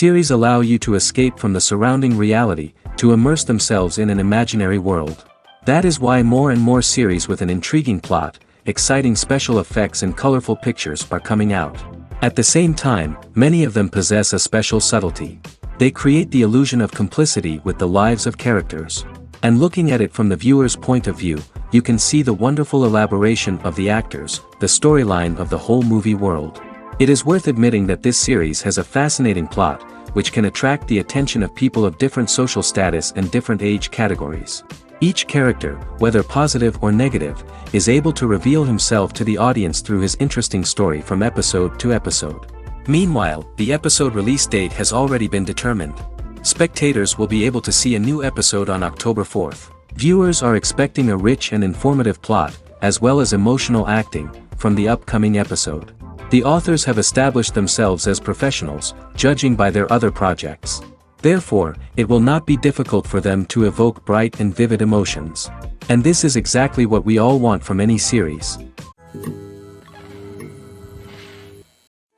Series allow you to escape from the surrounding reality, to immerse themselves in an imaginary world. That is why more and more series with an intriguing plot, exciting special effects and colorful pictures are coming out. At the same time, many of them possess a special subtlety. They create the illusion of complicity with the lives of characters. And looking at it from the viewer's point of view, you can see the wonderful elaboration of the actors, the storyline of the whole movie world. It is worth admitting that this series has a fascinating plot, which can attract the attention of people of different social status and different age categories. Each character, whether positive or negative, is able to reveal himself to the audience through his interesting story from episode to episode. Meanwhile, the episode release date has already been determined. Spectators will be able to see a new episode on October 4th. Viewers are expecting a rich and informative plot, as well as emotional acting, from the upcoming episode. The authors have established themselves as professionals, judging by their other projects. Therefore, it will not be difficult for them to evoke bright and vivid emotions. And this is exactly what we all want from any series.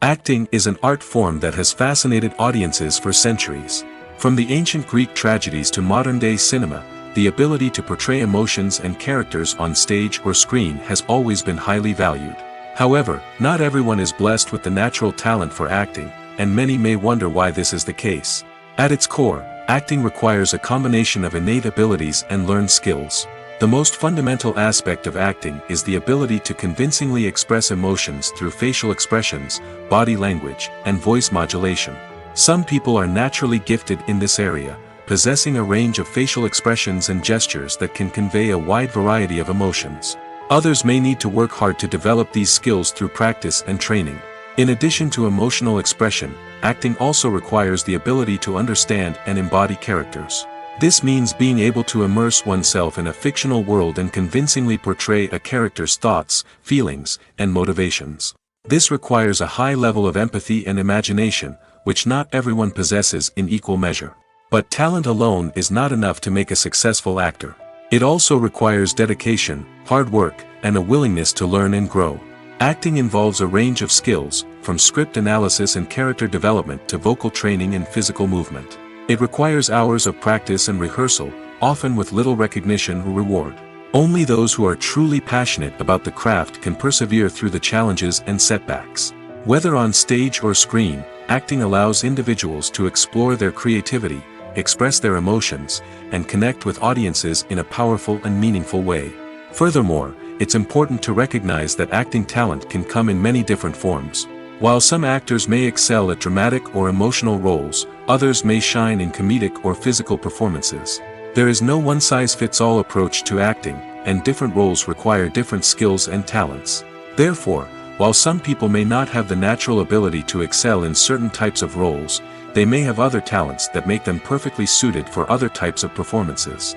Acting is an art form that has fascinated audiences for centuries. From the ancient Greek tragedies to modern-day cinema, the ability to portray emotions and characters on stage or screen has always been highly valued. However, not everyone is blessed with the natural talent for acting, and many may wonder why this is the case. At its core, acting requires a combination of innate abilities and learned skills. The most fundamental aspect of acting is the ability to convincingly express emotions through facial expressions, body language, and voice modulation. Some people are naturally gifted in this area, possessing a range of facial expressions and gestures that can convey a wide variety of emotions. Others may need to work hard to develop these skills through practice and training. In addition to emotional expression, acting also requires the ability to understand and embody characters. This means being able to immerse oneself in a fictional world and convincingly portray a character's thoughts, feelings, and motivations. This requires a high level of empathy and imagination, which not everyone possesses in equal measure. But talent alone is not enough to make a successful actor. It also requires dedication, hard work, and a willingness to learn and grow. Acting involves a range of skills, from script analysis and character development to vocal training and physical movement. It requires hours of practice and rehearsal, often with little recognition or reward. Only those who are truly passionate about the craft can persevere through the challenges and setbacks. Whether on stage or screen, acting allows individuals to explore their creativity, express their emotions, and connect with audiences in a powerful and meaningful way. Furthermore, it's important to recognize that acting talent can come in many different forms. While some actors may excel at dramatic or emotional roles, others may shine in comedic or physical performances. There is no one-size-fits-all approach to acting, and different roles require different skills and talents. Therefore, while some people may not have the natural ability to excel in certain types of roles, they may have other talents that make them perfectly suited for other types of performances.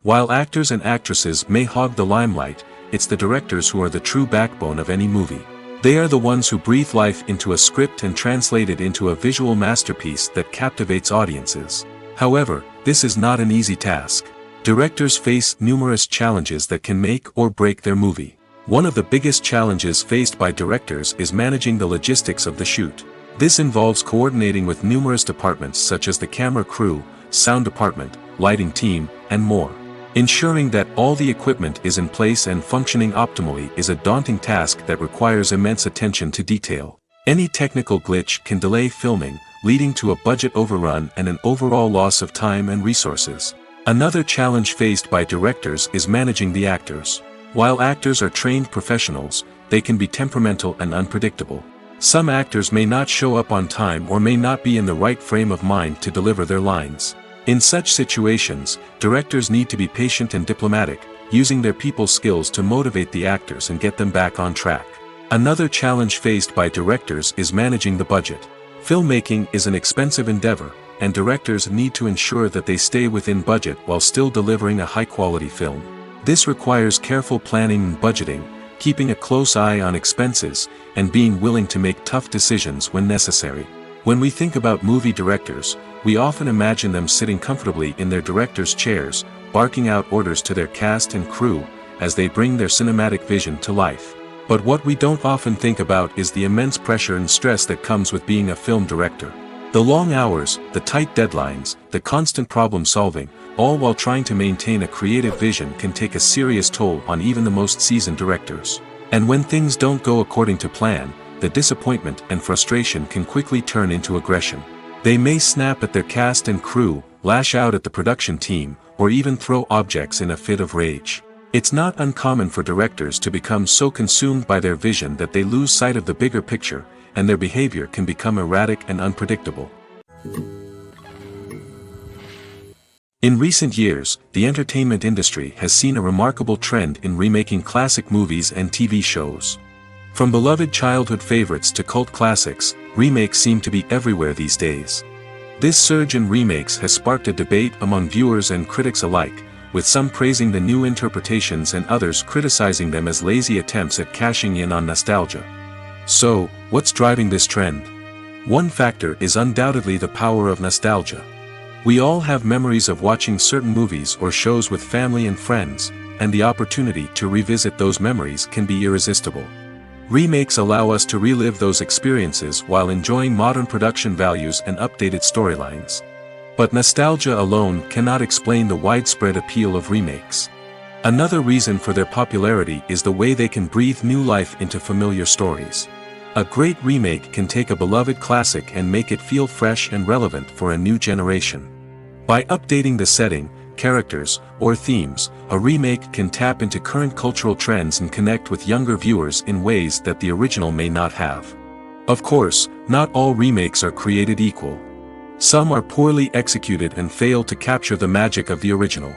While actors and actresses may hog the limelight, it's the directors who are the true backbone of any movie. They are the ones who breathe life into a script and translate it into a visual masterpiece that captivates audiences. However, this is not an easy task. Directors face numerous challenges that can make or break their movie. One of the biggest challenges faced by directors is managing the logistics of the shoot. This involves coordinating with numerous departments such as the camera crew, sound department, lighting team, and more. Ensuring that all the equipment is in place and functioning optimally is a daunting task that requires immense attention to detail. Any technical glitch can delay filming, leading to a budget overrun and an overall loss of time and resources. Another challenge faced by directors is managing the actors. While actors are trained professionals, they can be temperamental and unpredictable. Some actors may not show up on time or may not be in the right frame of mind to deliver their lines. In such situations, directors need to be patient and diplomatic, using their people skills to motivate the actors and get them back on track. Another challenge faced by directors is managing the budget. Filmmaking is an expensive endeavor, and directors need to ensure that they stay within budget while still delivering a high-quality film. This requires careful planning and budgeting, keeping a close eye on expenses, and being willing to make tough decisions when necessary. When we think about movie directors, we often imagine them sitting comfortably in their director's chairs, barking out orders to their cast and crew, as they bring their cinematic vision to life. But what we don't often think about is the immense pressure and stress that comes with being a film director. The long hours, the tight deadlines, the constant problem solving, all while trying to maintain a creative vision can take a serious toll on even the most seasoned directors. And when things don't go according to plan, the disappointment and frustration can quickly turn into aggression. They may snap at their cast and crew, lash out at the production team, or even throw objects in a fit of rage. It's not uncommon for directors to become so consumed by their vision that they lose sight of the bigger picture, and their behavior can become erratic and unpredictable. In recent years, the entertainment industry has seen a remarkable trend in remaking classic movies and TV shows. From beloved childhood favorites to cult classics, remakes seem to be everywhere these days. This surge in remakes has sparked a debate among viewers and critics alike, with some praising the new interpretations and others criticizing them as lazy attempts at cashing in on nostalgia. So, what's driving this trend? One factor is undoubtedly the power of nostalgia. We all have memories of watching certain movies or shows with family and friends, and the opportunity to revisit those memories can be irresistible. Remakes allow us to relive those experiences while enjoying modern production values and updated storylines. But nostalgia alone cannot explain the widespread appeal of remakes. Another reason for their popularity is the way they can breathe new life into familiar stories. A great remake can take a beloved classic and make it feel fresh and relevant for a new generation. By updating the setting, characters, or themes, a remake can tap into current cultural trends and connect with younger viewers in ways that the original may not have. Of course, not all remakes are created equal. Some are poorly executed and fail to capture the magic of the original.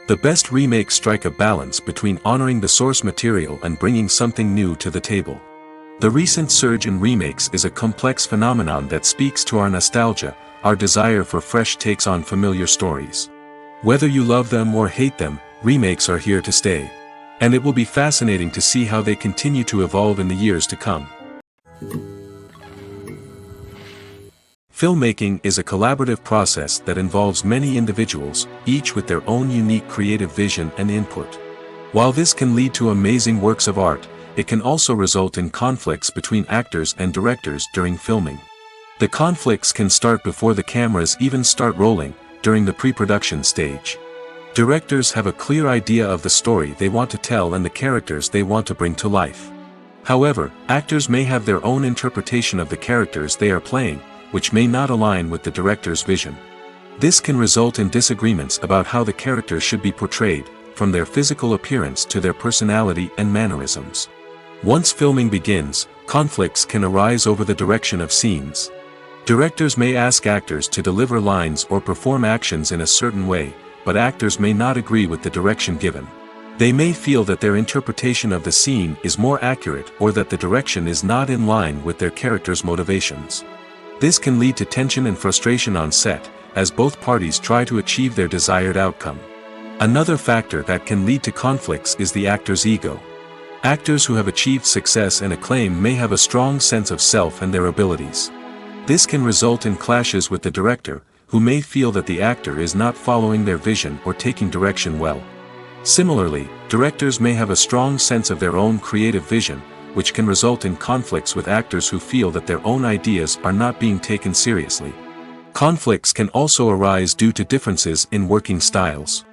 The best remakes strike a balance between honoring the source material and bringing something new to the table. The recent surge in remakes is a complex phenomenon that speaks to our nostalgia, our desire for fresh takes on familiar stories. Whether you love them or hate them, remakes are here to stay. And it will be fascinating to see how they continue to evolve in the years to come. Filmmaking is a collaborative process that involves many individuals, each with their own unique creative vision and input. While this can lead to amazing works of art, it can also result in conflicts between actors and directors during filming. The conflicts can start before the cameras even start rolling, during the pre-production stage. Directors have a clear idea of the story they want to tell and the characters they want to bring to life. However, actors may have their own interpretation of the characters they are playing, which may not align with the director's vision. This can result in disagreements about how the characters should be portrayed, from their physical appearance to their personality and mannerisms. Once filming begins, conflicts can arise over the direction of scenes. Directors may ask actors to deliver lines or perform actions in a certain way, but actors may not agree with the direction given. They may feel that their interpretation of the scene is more accurate or that the direction is not in line with their character's motivations. This can lead to tension and frustration on set, as both parties try to achieve their desired outcome. Another factor that can lead to conflicts is the actor's ego. Actors who have achieved success and acclaim may have a strong sense of self and their abilities. This can result in clashes with the director, who may feel that the actor is not following their vision or taking direction well. Similarly, directors may have a strong sense of their own creative vision, which can result in conflicts with actors who feel that their own ideas are not being taken seriously. Conflicts can also arise due to differences in working styles.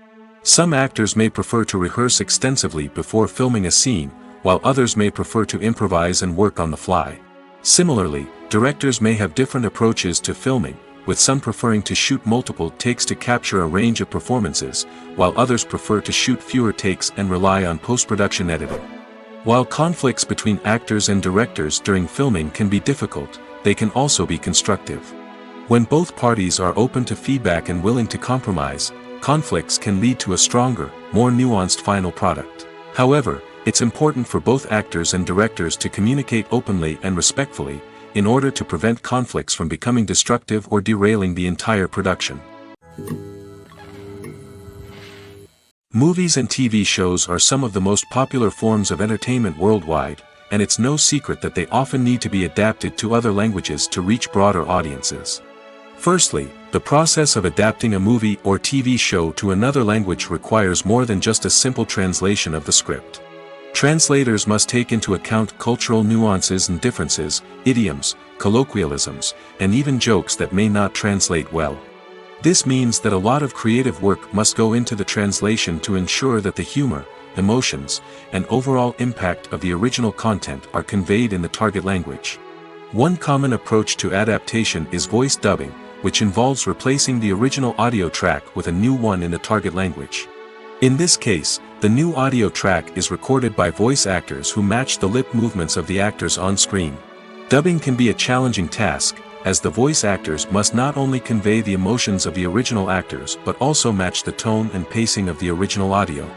Some actors may prefer to rehearse extensively before filming a scene, while others may prefer to improvise and work on the fly. Similarly, directors may have different approaches to filming, with some preferring to shoot multiple takes to capture a range of performances, while others prefer to shoot fewer takes and rely on post-production editing. While conflicts between actors and directors during filming can be difficult, they can also be constructive. When both parties are open to feedback and willing to compromise, conflicts can lead to a stronger, more nuanced final product. However, it's important for both actors and directors to communicate openly and respectfully, in order to prevent conflicts from becoming destructive or derailing the entire production. Movies and TV shows are some of the most popular forms of entertainment worldwide, and it's no secret that they often need to be adapted to other languages to reach broader audiences. Firstly, the process of adapting a movie or TV show to another language requires more than just a simple translation of the script. Translators must take into account cultural nuances and differences, idioms, colloquialisms, and even jokes that may not translate well. This means that a lot of creative work must go into the translation to ensure that the humor, emotions, and overall impact of the original content are conveyed in the target language. One common approach to adaptation is voice dubbing, which involves replacing the original audio track with a new one in the target language. In this case, the new audio track is recorded by voice actors who match the lip movements of the actors on screen. Dubbing can be a challenging task, as the voice actors must not only convey the emotions of the original actors but also match the tone and pacing of the original audio.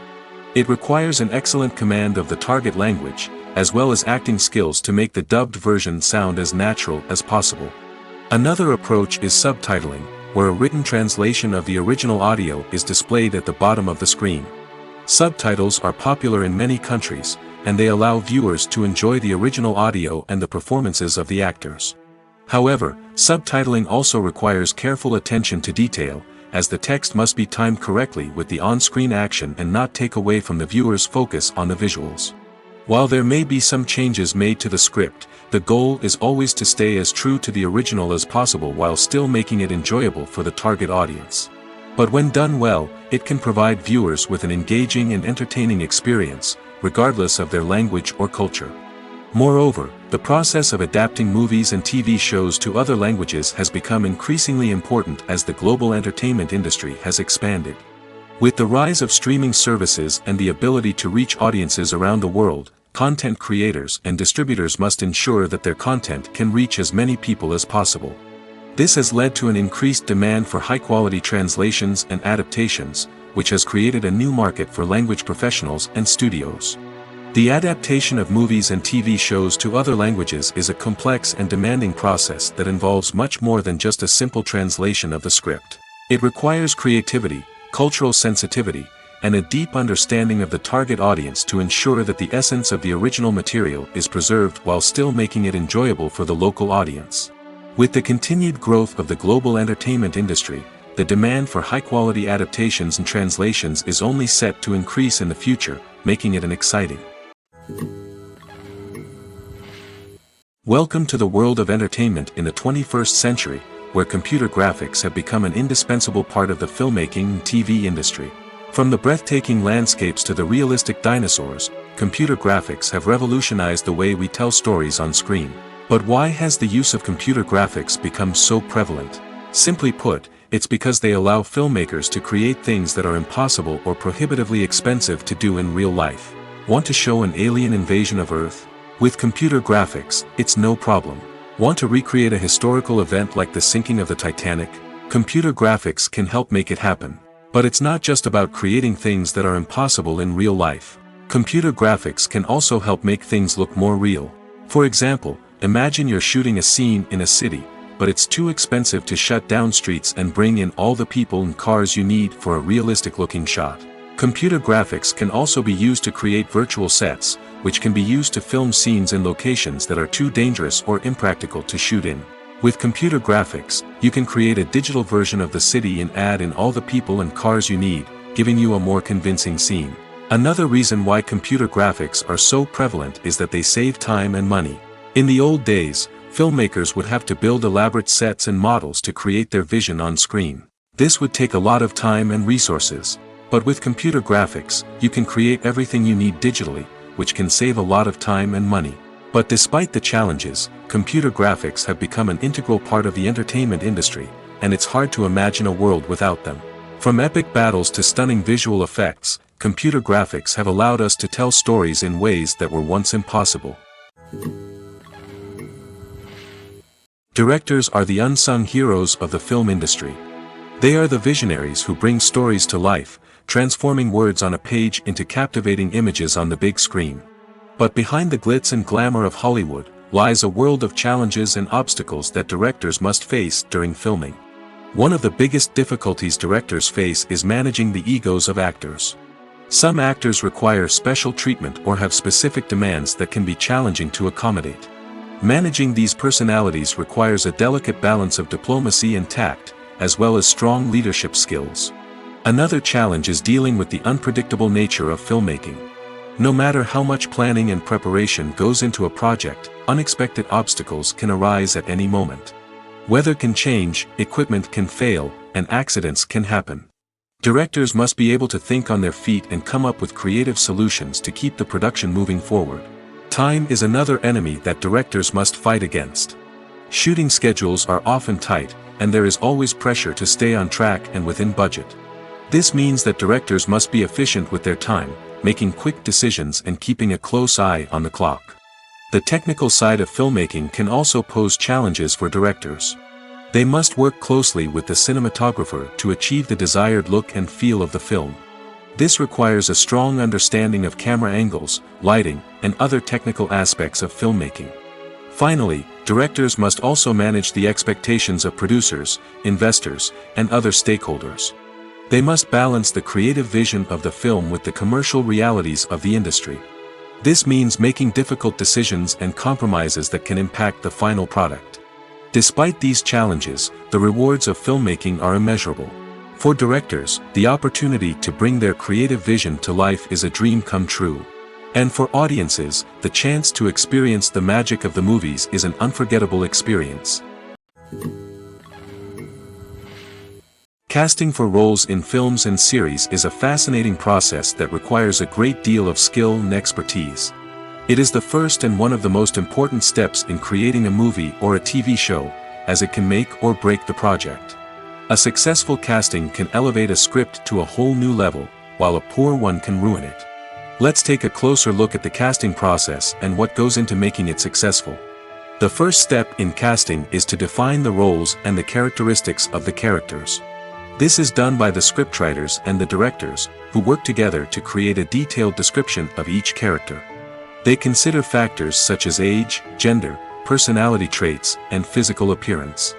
It requires an excellent command of the target language, as well as acting skills to make the dubbed version sound as natural as possible. Another approach is subtitling, where a written translation of the original audio is displayed at the bottom of the screen. Subtitles are popular in many countries, and they allow viewers to enjoy the original audio and the performances of the actors. However, subtitling also requires careful attention to detail, as the text must be timed correctly with the on-screen action and not take away from the viewer's focus on the visuals. While there may be some changes made to the script, the goal is always to stay as true to the original as possible while still making it enjoyable for the target audience. But when done well, it can provide viewers with an engaging and entertaining experience, regardless of their language or culture. Moreover, the process of adapting movies and TV shows to other languages has become increasingly important as the global entertainment industry has expanded. With the rise of streaming services and the ability to reach audiences around the world, content creators and distributors must ensure that their content can reach as many people as possible. This has led to an increased demand for high-quality translations and adaptations, which has created a new market for language professionals and studios. The adaptation of movies and TV shows to other languages is a complex and demanding process that involves much more than just a simple translation of the script. It requires creativity, cultural sensitivity, and a deep understanding of the target audience to ensure that the essence of the original material is preserved while still making it enjoyable for the local audience. With the continued growth of the global entertainment industry, the demand for high-quality adaptations and translations is only set to increase in the future, making it an exciting. Welcome to the world of entertainment in the 21st century, where computer graphics have become an indispensable part of the filmmaking and TV industry. From the breathtaking landscapes to the realistic dinosaurs, computer graphics have revolutionized the way we tell stories on screen. But why has the use of computer graphics become so prevalent? Simply put, it's because they allow filmmakers to create things that are impossible or prohibitively expensive to do in real life. Want to show an alien invasion of Earth? With computer graphics, it's no problem. Want to recreate a historical event like the sinking of the Titanic? Computer graphics can help make it happen. But it's not just about creating things that are impossible in real life. Computer graphics can also help make things look more real. For example, imagine you're shooting a scene in a city, but it's too expensive to shut down streets and bring in all the people and cars you need for a realistic-looking shot. Computer graphics can also be used to create virtual sets, which can be used to film scenes in locations that are too dangerous or impractical to shoot in. With computer graphics, you can create a digital version of the city and add in all the people and cars you need, giving you a more convincing scene. Another reason why computer graphics are so prevalent is that they save time and money. In the old days, filmmakers would have to build elaborate sets and models to create their vision on screen. This would take a lot of time and resources. But with computer graphics, you can create everything you need digitally, which can save a lot of time and money. But despite the challenges, computer graphics have become an integral part of the entertainment industry, and it's hard to imagine a world without them. From epic battles to stunning visual effects, computer graphics have allowed us to tell stories in ways that were once impossible. Directors are the unsung heroes of the film industry. They are the visionaries who bring stories to life, transforming words on a page into captivating images on the big screen. But behind the glitz and glamour of Hollywood, lies a world of challenges and obstacles that directors must face during filming. One of the biggest difficulties directors face is managing the egos of actors. Some actors require special treatment or have specific demands that can be challenging to accommodate. Managing these personalities requires a delicate balance of diplomacy and tact, as well as strong leadership skills. Another challenge is dealing with the unpredictable nature of filmmaking. No matter how much planning and preparation goes into a project, unexpected obstacles can arise at any moment. Weather can change, equipment can fail, and accidents can happen. Directors must be able to think on their feet and come up with creative solutions to keep the production moving forward. Time is another enemy that directors must fight against. Shooting schedules are often tight, and there is always pressure to stay on track and within budget. This means that directors must be efficient with their time, making quick decisions and keeping a close eye on the clock. The technical side of filmmaking can also pose challenges for directors. They must work closely with the cinematographer to achieve the desired look and feel of the film. This requires a strong understanding of camera angles, lighting, and other technical aspects of filmmaking. Finally, directors must also manage the expectations of producers, investors, and other stakeholders. They must balance the creative vision of the film with the commercial realities of the industry. This means making difficult decisions and compromises that can impact the final product. Despite these challenges, the rewards of filmmaking are immeasurable. For directors, the opportunity to bring their creative vision to life is a dream come true. And for audiences, the chance to experience the magic of the movies is an unforgettable experience. Casting for roles in films and series is a fascinating process that requires a great deal of skill and expertise. It is the first and one of the most important steps in creating a movie or a TV show, as it can make or break the project. A successful casting can elevate a script to a whole new level, while a poor one can ruin it. Let's take a closer look at the casting process and what goes into making it successful. The first step in casting is to define the roles and the characteristics of the characters. This is done by the scriptwriters and the directors, who work together to create a detailed description of each character. They consider factors such as age, gender, personality traits, and physical appearance.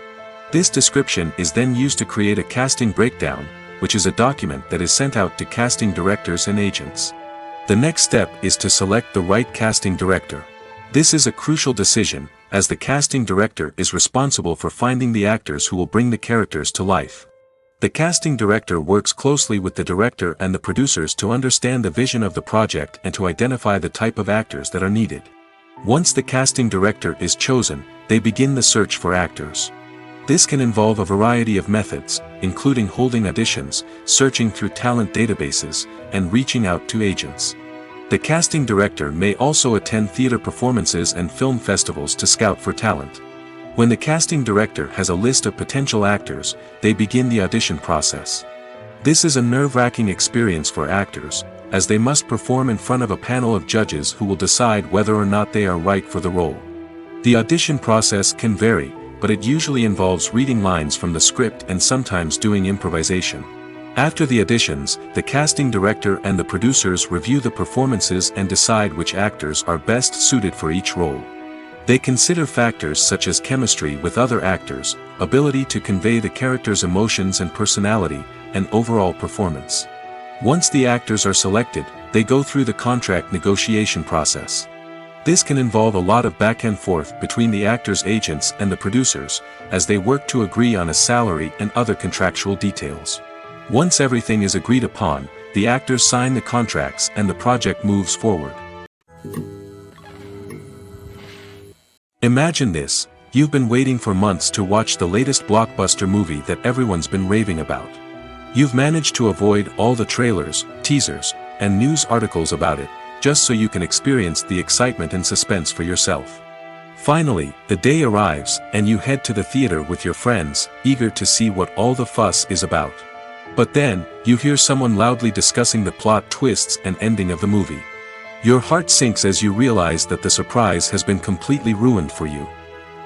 This description is then used to create a casting breakdown, which is a document that is sent out to casting directors and agents. The next step is to select the right casting director. This is a crucial decision, as the casting director is responsible for finding the actors who will bring the characters to life. The casting director works closely with the director and the producers to understand the vision of the project and to identify the type of actors that are needed. Once the casting director is chosen, they begin the search for actors. This can involve a variety of methods, including holding auditions, searching through talent databases, and reaching out to agents. The casting director may also attend theater performances and film festivals to scout for talent. When the casting director has a list of potential actors, they begin the audition process. This is a nerve-wracking experience for actors, as they must perform in front of a panel of judges who will decide whether or not they are right for the role. The audition process can vary, but it usually involves reading lines from the script and sometimes doing improvisation. After the auditions, the casting director and the producers review the performances and decide which actors are best suited for each role. They consider factors such as chemistry with other actors, ability to convey the character's emotions and personality, and overall performance. Once the actors are selected, they go through the contract negotiation process. This can involve a lot of back and forth between the actors' agents and the producers, as they work to agree on a salary and other contractual details. Once everything is agreed upon, the actors sign the contracts and the project moves forward. Imagine this: you've been waiting for months to watch the latest blockbuster movie that everyone's been raving about. You've managed to avoid all the trailers, teasers, and news articles about it, just so you can experience the excitement and suspense for yourself. Finally, the day arrives, and you head to the theater with your friends, eager to see what all the fuss is about. But then, you hear someone loudly discussing the plot twists and ending of the movie. Your heart sinks as you realize that the surprise has been completely ruined for you.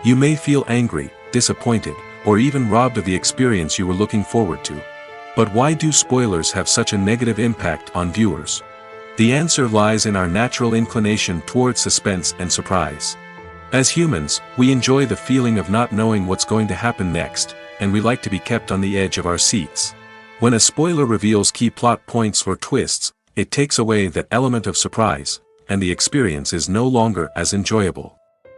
You may feel angry, disappointed, or even robbed of the experience you were looking forward to. But why do spoilers have such a negative impact on viewers? The answer lies in our natural inclination towards suspense and surprise. As humans, we enjoy the feeling of not knowing what's going to happen next, and we like to be kept on the edge of our seats. When a spoiler reveals key plot points or twists, it takes away that element of surprise, and the experience is no longer as enjoyable.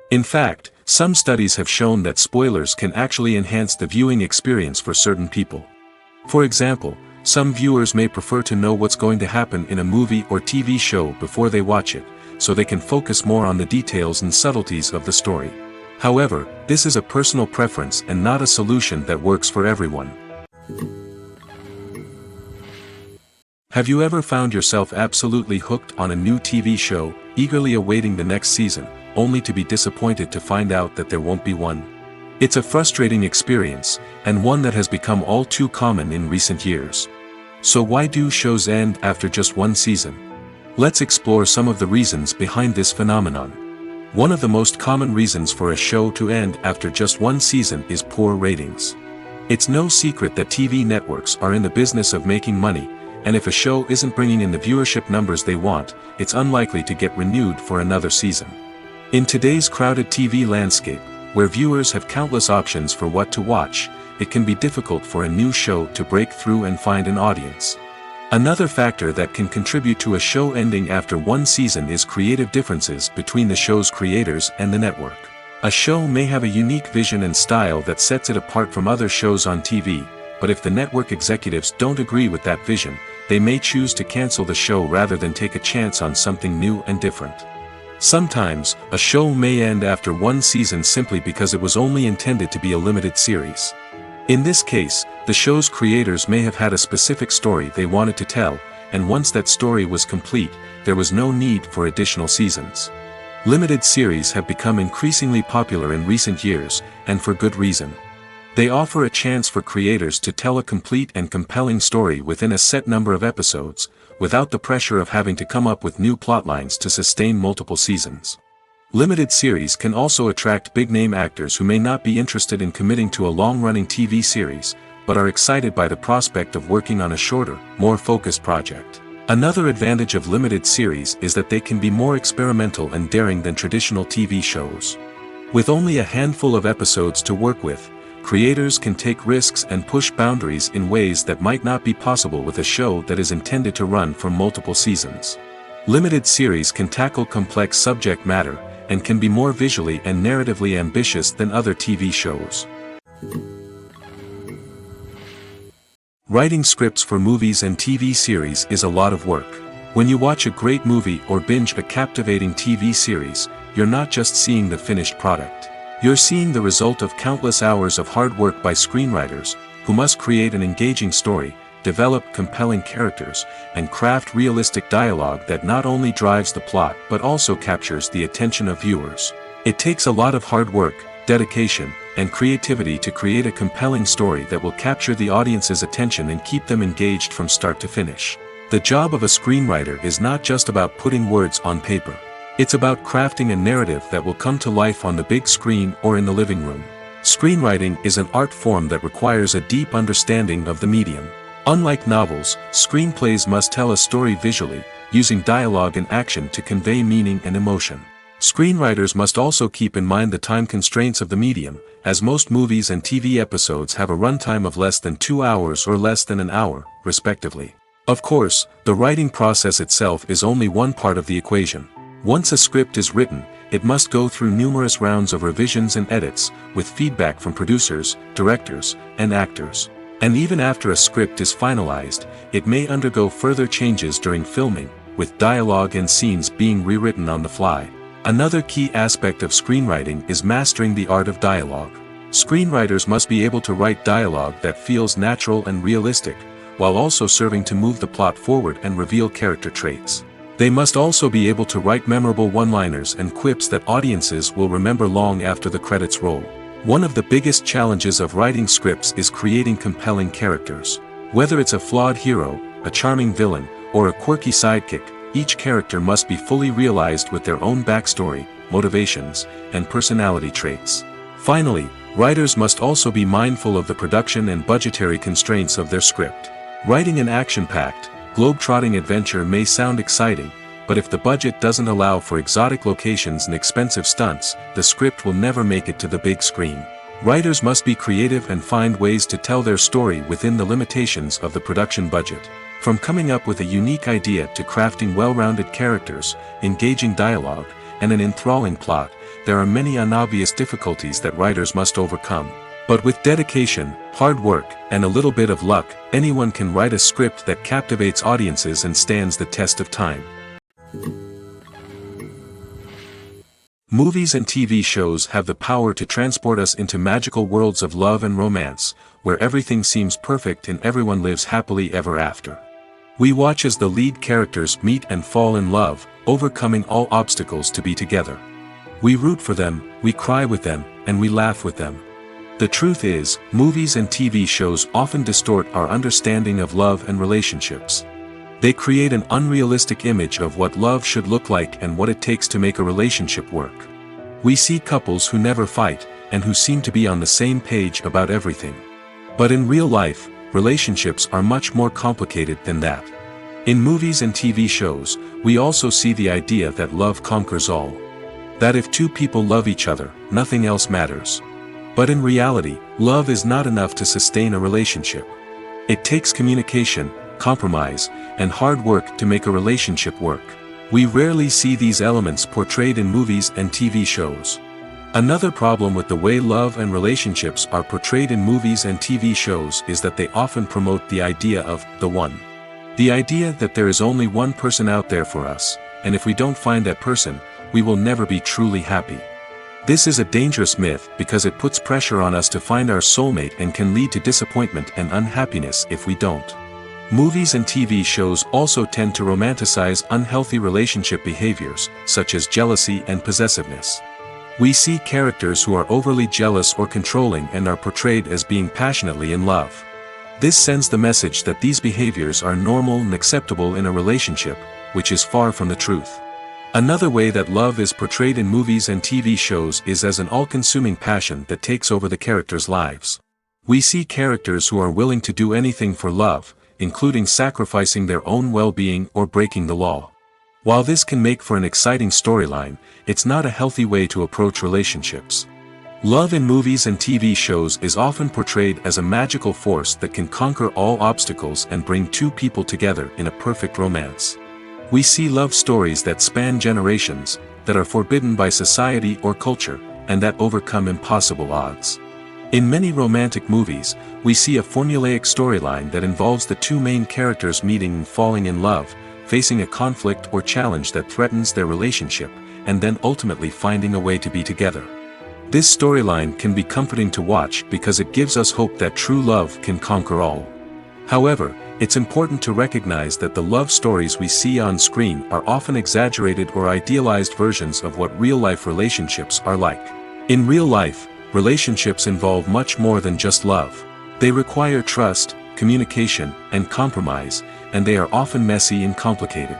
In fact, some studies have shown that spoilers can actually enhance the viewing experience for certain people. For example, Some viewers may prefer to know what's going to happen in a movie or TV show before they watch it, so they can focus more on the details and subtleties of the story. However, this is a personal preference and not a solution that works for everyone. Have you ever found yourself absolutely hooked on a new TV show, eagerly awaiting the next season, only to be disappointed to find out that there won't be one? It's a frustrating experience, and one that has become all too common in recent years. So why do shows end after just one season? Let's explore some of the reasons behind this phenomenon. One of the most common reasons for a show to end after just one season is poor ratings. It's no secret that TV networks are in the business of making money, and if a show isn't bringing in the viewership numbers they want, it's unlikely to get renewed for another season. In today's crowded TV landscape, where viewers have countless options for what to watch, it can be difficult for a new show to break through and find an audience. Another factor that can contribute to a show ending after one season is creative differences between the show's creators and the network. A show may have a unique vision and style that sets it apart from other shows on TV, but if the network executives don't agree with that vision, they may choose to cancel the show rather than take a chance on something new and different. Sometimes, a show may end after one season simply because it was only intended to be a limited series. In this case, the show's creators may have had a specific story they wanted to tell, and once that story was complete, there was no need for additional seasons. Limited series have become increasingly popular in recent years, and for good reason. They offer a chance for creators to tell a complete and compelling story within a set number of episodes, without the pressure of having to come up with new plotlines to sustain multiple seasons. Limited series can also attract big-name actors who may not be interested in committing to a long-running TV series, but are excited by the prospect of working on a shorter, more focused project. Another advantage of limited series is that they can be more experimental and daring than traditional TV shows. With only a handful of episodes to work with, creators can take risks and push boundaries in ways that might not be possible with a show that is intended to run for multiple seasons. Limited series can tackle complex subject matter, and can be more visually and narratively ambitious than other TV shows. Writing scripts for movies and TV series is a lot of work. When you watch a great movie or binge a captivating TV series, you're not just seeing the finished product. You're seeing the result of countless hours of hard work by screenwriters, who must create an engaging story, develop compelling characters, and craft realistic dialogue that not only drives the plot but also captures the attention of viewers. It takes a lot of hard work, dedication, and creativity to create a compelling story that will capture the audience's attention and keep them engaged from start to finish. The job of a screenwriter is not just about putting words on paper. It's about crafting a narrative that will come to life on the big screen or in the living room. Screenwriting is an art form that requires a deep understanding of the medium. Unlike novels, screenplays must tell a story visually, using dialogue and action to convey meaning and emotion. Screenwriters must also keep in mind the time constraints of the medium, as most movies and TV episodes have a runtime of less than 2 hours or less than an hour, respectively. Of course, the writing process itself is only one part of the equation. Once a script is written, it must go through numerous rounds of revisions and edits, with feedback from producers, directors, and actors. And even after a script is finalized, it may undergo further changes during filming, with dialogue and scenes being rewritten on the fly. Another key aspect of screenwriting is mastering the art of dialogue. Screenwriters must be able to write dialogue that feels natural and realistic, while also serving to move the plot forward and reveal character traits. They must also be able to write memorable one-liners and quips that audiences will remember long after the credits roll. One of the biggest challenges of writing scripts is creating compelling characters. Whether it's a flawed hero, a charming villain, or a quirky sidekick, each character must be fully realized with their own backstory, motivations, and personality traits. Finally, writers must also be mindful of the production and budgetary constraints of their script. Writing an action-packed, globe-trotting adventure may sound exciting, but if the budget doesn't allow for exotic locations and expensive stunts, the script will never make it to the big screen. Writers must be creative and find ways to tell their story within the limitations of the production budget. From coming up with a unique idea to crafting well-rounded characters, engaging dialogue, and an enthralling plot, there are many unobvious difficulties that writers must overcome. But with dedication, hard work, and a little bit of luck, anyone can write a script that captivates audiences and stands the test of time. Movies and TV shows have the power to transport us into magical worlds of love and romance, where everything seems perfect and everyone lives happily ever after. We watch as the lead characters meet and fall in love, overcoming all obstacles to be together. We root for them, we cry with them, and we laugh with them. The truth is, movies and TV shows often distort our understanding of love and relationships. They create an unrealistic image of what love should look like and what it takes to make a relationship work. We see couples who never fight, and who seem to be on the same page about everything. But in real life, relationships are much more complicated than that. In movies and TV shows, we also see the idea that love conquers all. That if two people love each other, nothing else matters. But in reality, love is not enough to sustain a relationship. It takes communication, compromise, and hard work to make a relationship work. We rarely see these elements portrayed in movies and TV shows. Another problem with the way love and relationships are portrayed in movies and TV shows is that they often promote the idea of the one. The idea that there is only one person out there for us, and if we don't find that person, we will never be truly happy. This is a dangerous myth because it puts pressure on us to find our soulmate and can lead to disappointment and unhappiness if we don't. Movies and TV shows also tend to romanticize unhealthy relationship behaviors, such as jealousy and possessiveness. We see characters who are overly jealous or controlling and are portrayed as being passionately in love. This sends the message that these behaviors are normal and acceptable in a relationship, which is far from the truth. Another way that love is portrayed in movies and TV shows is as an all-consuming passion that takes over the characters' lives. We see characters who are willing to do anything for love, including sacrificing their own well-being or breaking the law. While this can make for an exciting storyline, it's not a healthy way to approach relationships. Love in movies and TV shows is often portrayed as a magical force that can conquer all obstacles and bring two people together in a perfect romance. We see love stories that span generations, that are forbidden by society or culture, and that overcome impossible odds. In many romantic movies, we see a formulaic storyline that involves the two main characters meeting and falling in love, facing a conflict or challenge that threatens their relationship, and then ultimately finding a way to be together. This storyline can be comforting to watch because it gives us hope that true love can conquer all. However, it's important to recognize that the love stories we see on screen are often exaggerated or idealized versions of what real-life relationships are like. In real life, relationships involve much more than just love. They require trust, communication, and compromise, and they are often messy and complicated.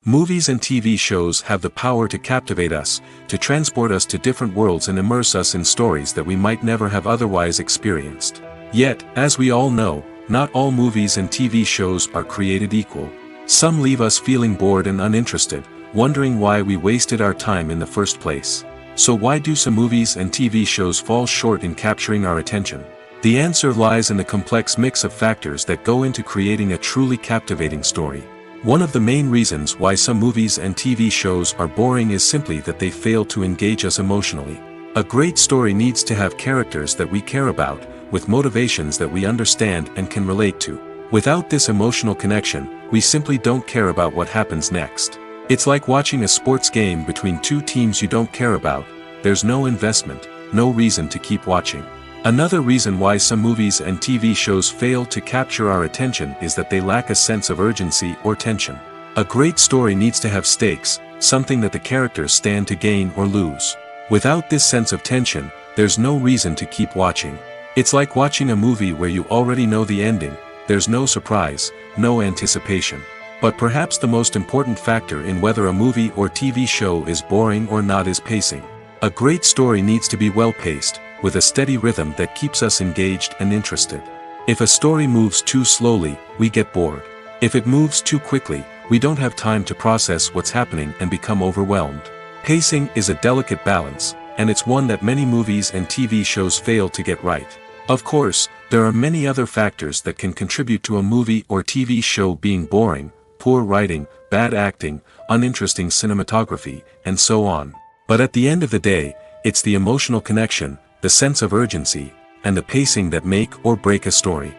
Movies and TV shows have the power to captivate us, to transport us to different worlds and immerse us in stories that we might never have otherwise experienced. Yet, as we all know, not all movies and TV shows are created equal. Some leave us feeling bored and uninterested, wondering why we wasted our time in the first place. So why do some movies and TV shows fall short in capturing our attention? The answer lies in the complex mix of factors that go into creating a truly captivating story. One of the main reasons why some movies and TV shows are boring is simply that they fail to engage us emotionally. A great story needs to have characters that we care about, with motivations that we understand and can relate to. Without this emotional connection, we simply don't care about what happens next. It's like watching a sports game between two teams you don't care about. There's no investment, no reason to keep watching. Another reason why some movies and TV shows fail to capture our attention is that they lack a sense of urgency or tension. A great story needs to have stakes, something that the characters stand to gain or lose. Without this sense of tension, there's no reason to keep watching. It's like watching a movie where you already know the ending. There's no surprise, no anticipation. But perhaps the most important factor in whether a movie or TV show is boring or not is pacing. A great story needs to be well-paced, with a steady rhythm that keeps us engaged and interested. If a story moves too slowly, we get bored. If it moves too quickly, we don't have time to process what's happening and become overwhelmed. Pacing is a delicate balance, and it's one that many movies and TV shows fail to get right. Of course, there are many other factors that can contribute to a movie or TV show being boring: poor writing, bad acting, uninteresting cinematography, and so on. But at the end of the day, It's the emotional connection, the sense of urgency, and the pacing that make or break a story.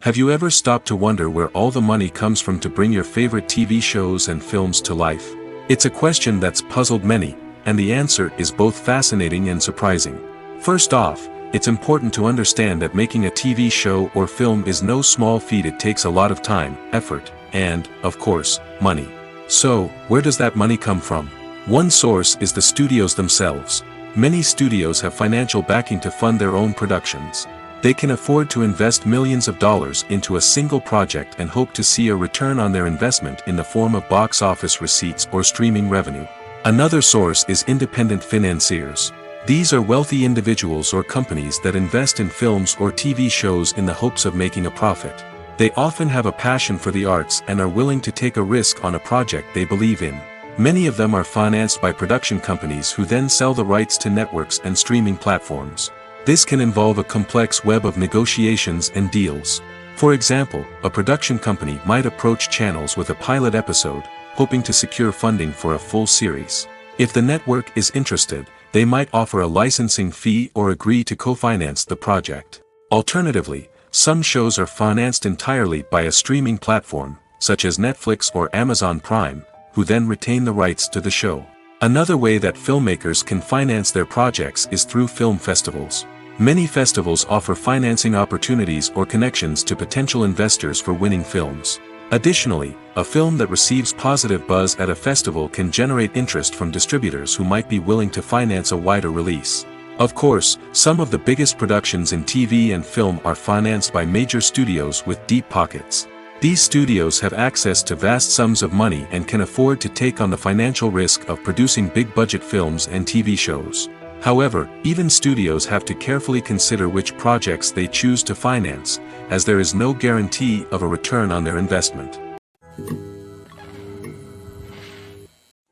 Have you ever stopped to wonder where all the money comes from to bring your favorite TV shows and films to life? It's a question that's puzzled many, and the answer is both fascinating and surprising. First off, it's important to understand that making a TV show or film is no small feat. It takes a lot of time, effort, and, of course, money. So, where does that money come from? One source is the studios themselves. Many studios have financial backing to fund their own productions. They can afford to invest millions of dollars into a single project and hope to see a return on their investment in the form of box office receipts or streaming revenue. Another source is independent financiers. These are wealthy individuals or companies that invest in films or TV shows in the hopes of making a profit. They often have a passion for the arts and are willing to take a risk on a project they believe in. Many of them are financed by production companies who then sell the rights to networks and streaming platforms. This can involve a complex web of negotiations and deals. For example, a production company might approach channels with a pilot episode, hoping to secure funding for a full series. If the network is interested, they might offer a licensing fee or agree to co-finance the project. Alternatively, some shows are financed entirely by a streaming platform, such as Netflix or Amazon Prime, who then retain the rights to the show. Another way that filmmakers can finance their projects is through film festivals. Many festivals offer financing opportunities or connections to potential investors for winning films. Additionally, a film that receives positive buzz at a festival can generate interest from distributors who might be willing to finance a wider release. Of course, some of the biggest productions in TV and film are financed by major studios with deep pockets. These studios have access to vast sums of money and can afford to take on the financial risk of producing big-budget films and TV shows. However, even studios have to carefully consider which projects they choose to finance, as there is no guarantee of a return on their investment.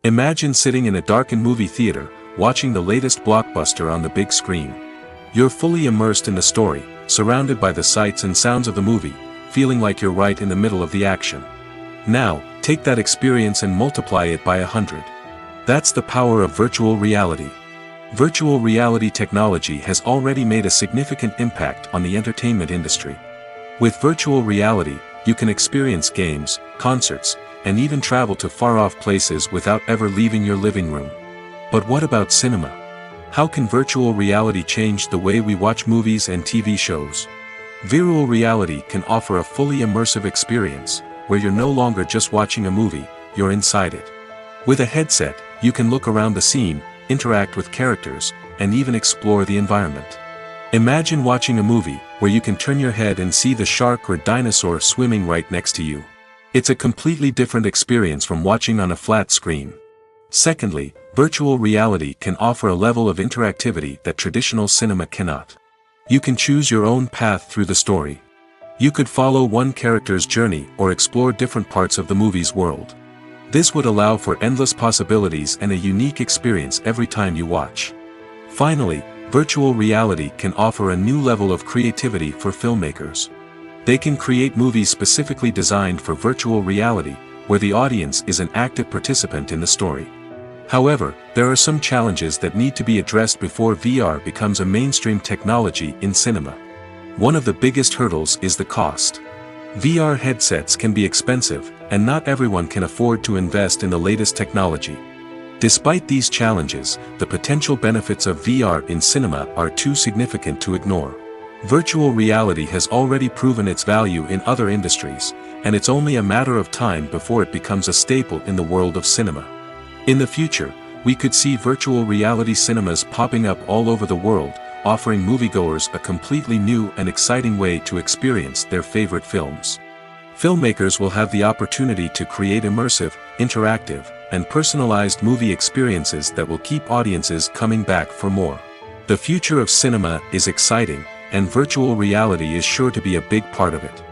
Imagine sitting in a darkened movie theater, watching the latest blockbuster on the big screen. You're fully immersed in the story, surrounded by the sights and sounds of the movie, feeling like you're right in the middle of the action. Now, take that experience and multiply it by 100. That's the power of virtual reality. Virtual reality technology has already made a significant impact on the entertainment industry. With virtual reality, you can experience games, concerts, and even travel to far-off places without ever leaving your living room. But what about cinema? How can virtual reality change the way we watch movies and TV shows? Virtual reality can offer a fully immersive experience, where you're no longer just watching a movie, you're inside it. With a headset, you can look around the scene, interact with characters, and even explore the environment. Imagine watching a movie where you can turn your head and see the shark or dinosaur swimming right next to you. It's a completely different experience from watching on a flat screen. Secondly, virtual reality can offer a level of interactivity that traditional cinema cannot. You can choose your own path through the story. You could follow one character's journey or explore different parts of the movie's world. This would allow for endless possibilities and a unique experience every time you watch. Finally, virtual reality can offer a new level of creativity for filmmakers. They can create movies specifically designed for virtual reality, where the audience is an active participant in the story. However, there are some challenges that need to be addressed before VR becomes a mainstream technology in cinema. One of the biggest hurdles is the cost. VR headsets can be expensive, and not everyone can afford to invest in the latest technology. Despite these challenges, the potential benefits of VR in cinema are too significant to ignore. Virtual reality has already proven its value in other industries, and it's only a matter of time before it becomes a staple in the world of cinema. In the future, we could see virtual reality cinemas popping up all over the world, offering moviegoers a completely new and exciting way to experience their favorite films. Filmmakers will have the opportunity to create immersive, interactive, and personalized movie experiences that will keep audiences coming back for more. The future of cinema is exciting, and virtual reality is sure to be a big part of it.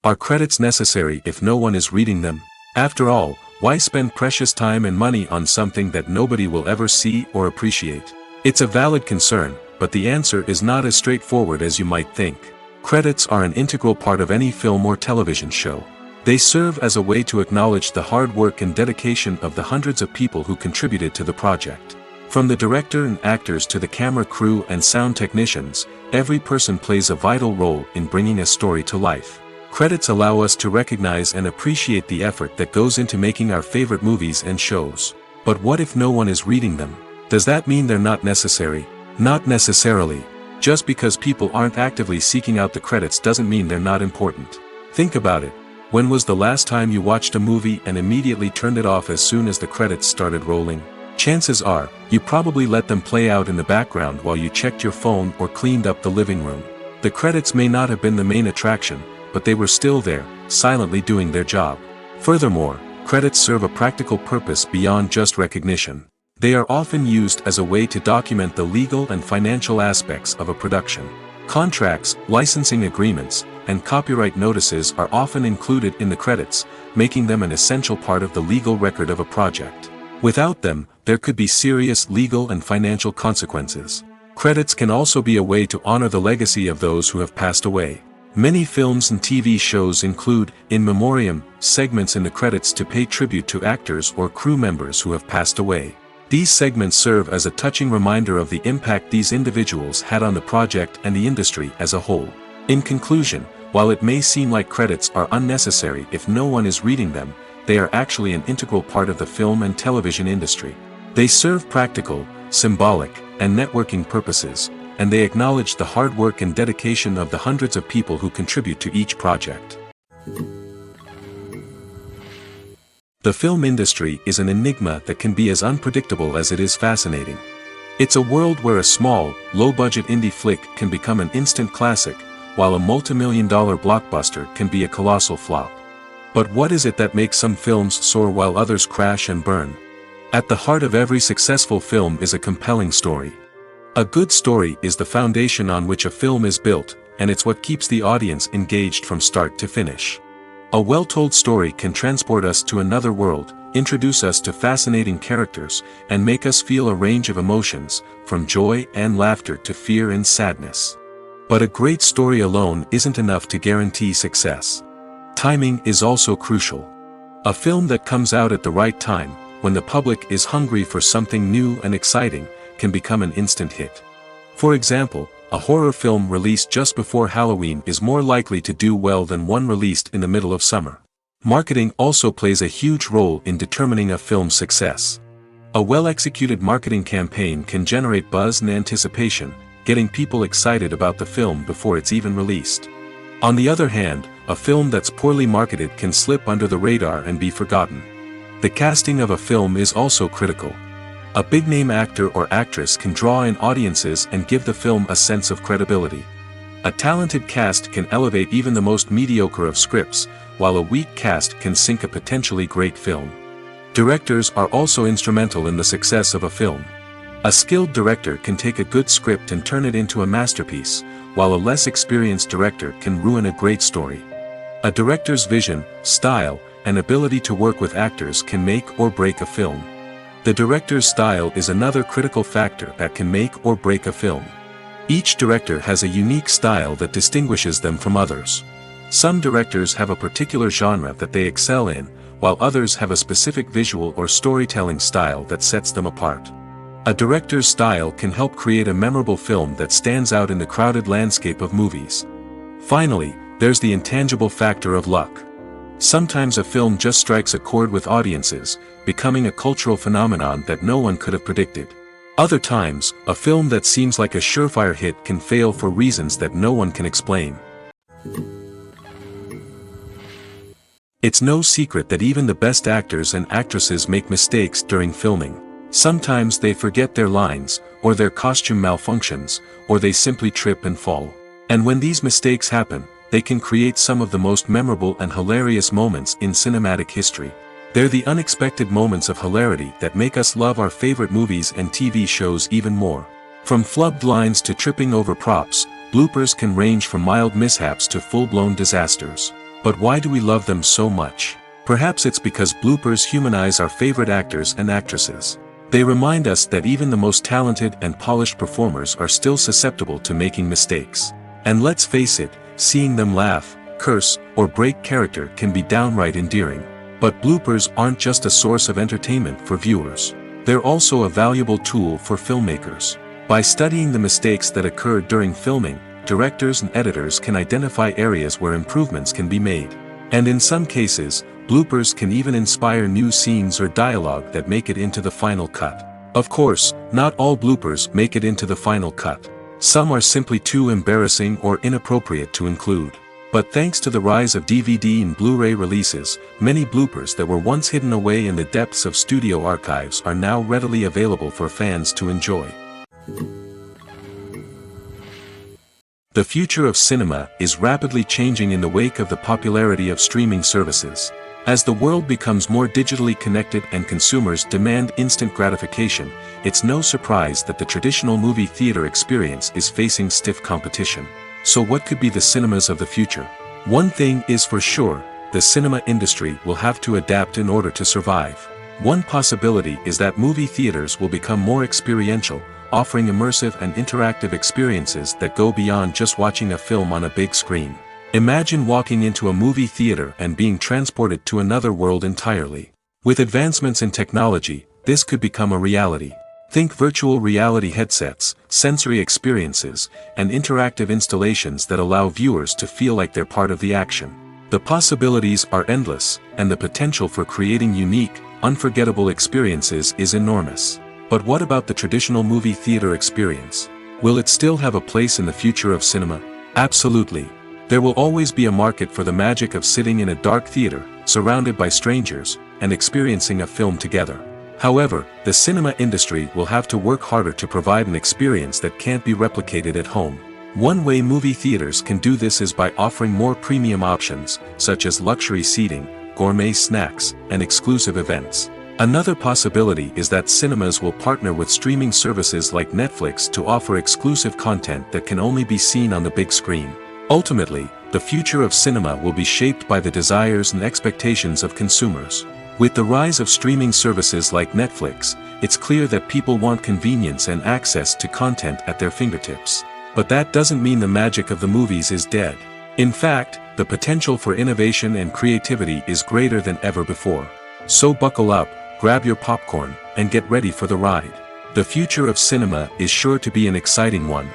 Are credits necessary if no one is reading them? After all, why spend precious time and money on something that nobody will ever see or appreciate? It's a valid concern, but the answer is not as straightforward as you might think. Credits are an integral part of any film or television show. They serve as a way to acknowledge the hard work and dedication of the hundreds of people who contributed to the project. From the director and actors to the camera crew and sound technicians, every person plays a vital role in bringing a story to life. Credits allow us to recognize and appreciate the effort that goes into making our favorite movies and shows. But what if no one is reading them? Does that mean they're not necessary? Not necessarily. Just because people aren't actively seeking out the credits doesn't mean they're not important. Think about it. When was the last time you watched a movie and immediately turned it off as soon as the credits started rolling? Chances are, you probably let them play out in the background while you checked your phone or cleaned up the living room. The credits may not have been the main attraction, but they were still there, silently doing their job. Furthermore, credits serve a practical purpose beyond just recognition. They are often used as a way to document the legal and financial aspects of a production. Contracts, licensing agreements, and copyright notices are often included in the credits, making them an essential part of the legal record of a project. Without them, there could be serious legal and financial consequences. Credits can also be a way to honor the legacy of those who have passed away. Many films and TV shows include, in memoriam, segments in the credits to pay tribute to actors or crew members who have passed away. These segments serve as a touching reminder of the impact these individuals had on the project and the industry as a whole. In conclusion, while it may seem like credits are unnecessary if no one is reading them, they are actually an integral part of the film and television industry. They serve practical, symbolic, and networking purposes, and they acknowledge the hard work and dedication of the hundreds of people who contribute to each project. The film industry is an enigma that can be as unpredictable as it is fascinating. It's a world where a small, low-budget indie flick can become an instant classic, while a multi-million-dollar blockbuster can be a colossal flop. But what is it that makes some films soar while others crash and burn? At the heart of every successful film is a compelling story. A good story is the foundation on which a film is built, and it's what keeps the audience engaged from start to finish. A well-told story can transport us to another world, introduce us to fascinating characters, and make us feel a range of emotions, from joy and laughter to fear and sadness. But a great story alone isn't enough to guarantee success. Timing is also crucial. A film that comes out at the right time, when the public is hungry for something new and exciting, can become an instant hit. For example, a horror film released just before Halloween is more likely to do well than one released in the middle of summer. Marketing also plays a huge role in determining a film's success. A well-executed marketing campaign can generate buzz and anticipation, getting people excited about the film before it's even released. On the other hand, a film that's poorly marketed can slip under the radar and be forgotten. The casting of a film is also critical. A big-name actor or actress can draw in audiences and give the film a sense of credibility. A talented cast can elevate even the most mediocre of scripts, while a weak cast can sink a potentially great film. Directors are also instrumental in the success of a film. A skilled director can take a good script and turn it into a masterpiece, while a less experienced director can ruin a great story. A director's vision, style, and ability to work with actors can make or break a film. The director's style is another critical factor that can make or break a film. Each director has a unique style that distinguishes them from others. Some directors have a particular genre that they excel in, while others have a specific visual or storytelling style that sets them apart. A director's style can help create a memorable film that stands out in the crowded landscape of movies. Finally, there's the intangible factor of luck. Sometimes a film just strikes a chord with audiences, becoming a cultural phenomenon that no one could have predicted. Other times, a film that seems like a surefire hit can fail for reasons that no one can explain. It's no secret that even the best actors and actresses make mistakes during filming. Sometimes they forget their lines, or their costume malfunctions, or they simply trip and fall. And when these mistakes happen, they can create some of the most memorable and hilarious moments in cinematic history. They're the unexpected moments of hilarity that make us love our favorite movies and TV shows even more. From flubbed lines to tripping over props, bloopers can range from mild mishaps to full-blown disasters. But why do we love them so much? Perhaps it's because bloopers humanize our favorite actors and actresses. They remind us that even the most talented and polished performers are still susceptible to making mistakes. And let's face it, seeing them laugh, curse, or break character can be downright endearing. But bloopers aren't just a source of entertainment for viewers. They're also a valuable tool for filmmakers. By studying the mistakes that occurred during filming, directors and editors can identify areas where improvements can be made. And in some cases, bloopers can even inspire new scenes or dialogue that make it into the final cut. Of course, not all bloopers make it into the final cut. Some are simply too embarrassing or inappropriate to include. But thanks to the rise of DVD and Blu-ray releases, many bloopers that were once hidden away in the depths of studio archives are now readily available for fans to enjoy. The future of cinema is rapidly changing in the wake of the popularity of streaming services. As the world becomes more digitally connected and consumers demand instant gratification, it's no surprise that the traditional movie theater experience is facing stiff competition. So what could be the cinemas of the future? One thing is for sure, the cinema industry will have to adapt in order to survive. One possibility is that movie theaters will become more experiential, offering immersive and interactive experiences that go beyond just watching a film on a big screen. Imagine walking into a movie theater and being transported to another world entirely. With advancements in technology, this could become a reality. Think virtual reality headsets, sensory experiences, and interactive installations that allow viewers to feel like they're part of the action. The possibilities are endless, and the potential for creating unique, unforgettable experiences is enormous. But what about the traditional movie theater experience? Will it still have a place in the future of cinema? Absolutely. There will always be a market for the magic of sitting in a dark theater, surrounded by strangers, and experiencing a film together. However, the cinema industry will have to work harder to provide an experience that can't be replicated at home. One way movie theaters can do this is by offering more premium options, such as luxury seating, gourmet snacks, and exclusive events. Another possibility is that cinemas will partner with streaming services like Netflix to offer exclusive content that can only be seen on the big screen. Ultimately, the future of cinema will be shaped by the desires and expectations of consumers. With the rise of streaming services like Netflix, it's clear that people want convenience and access to content at their fingertips. But that doesn't mean the magic of the movies is dead. In fact, the potential for innovation and creativity is greater than ever before. So buckle up, grab your popcorn, and get ready for the ride. The future of cinema is sure to be an exciting one.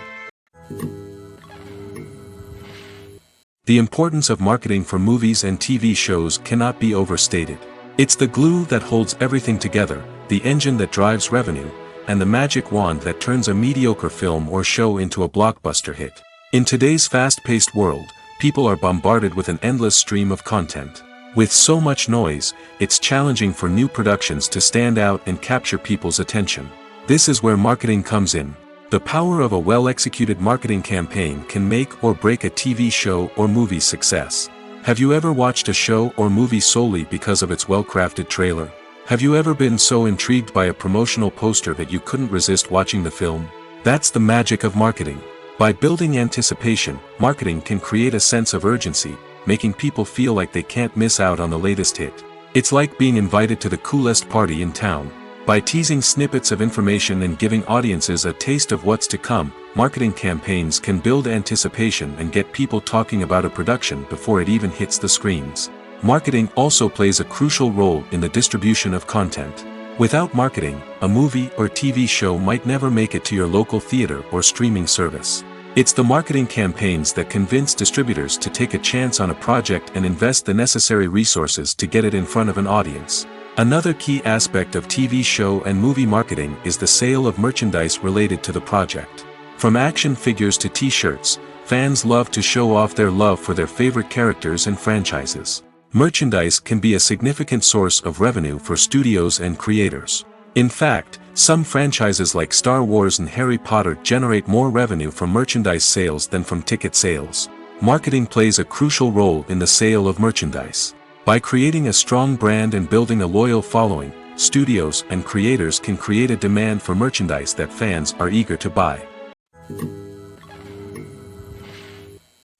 The importance of marketing for movies and TV shows cannot be overstated. It's the glue that holds everything together, the engine that drives revenue, and the magic wand that turns a mediocre film or show into a blockbuster hit. In today's fast-paced world, people are bombarded with an endless stream of content. With so much noise, it's challenging for new productions to stand out and capture people's attention. This is where marketing comes in. The power of a well-executed marketing campaign can make or break a TV show or movie's success. Have you ever watched a show or movie solely because of its well-crafted trailer? Have you ever been so intrigued by a promotional poster that you couldn't resist watching the film? That's the magic of marketing. By building anticipation, marketing can create a sense of urgency, making people feel like they can't miss out on the latest hit. It's like being invited to the coolest party in town. By teasing snippets of information and giving audiences a taste of what's to come, marketing campaigns can build anticipation and get people talking about a production before it even hits the screens. Marketing also plays a crucial role in the distribution of content. Without marketing, a movie or TV show might never make it to your local theater or streaming service. It's the marketing campaigns that convince distributors to take a chance on a project and invest the necessary resources to get it in front of an audience. Another key aspect of TV show and movie marketing is the sale of merchandise related to the project. From action figures to t-shirts, fans love to show off their love for their favorite characters and franchises. Merchandise can be a significant source of revenue for studios and creators. In fact, some franchises like Star Wars and Harry Potter generate more revenue from merchandise sales than from ticket sales. Marketing plays a crucial role in the sale of merchandise. By creating a strong brand and building a loyal following, studios and creators can create a demand for merchandise that fans are eager to buy.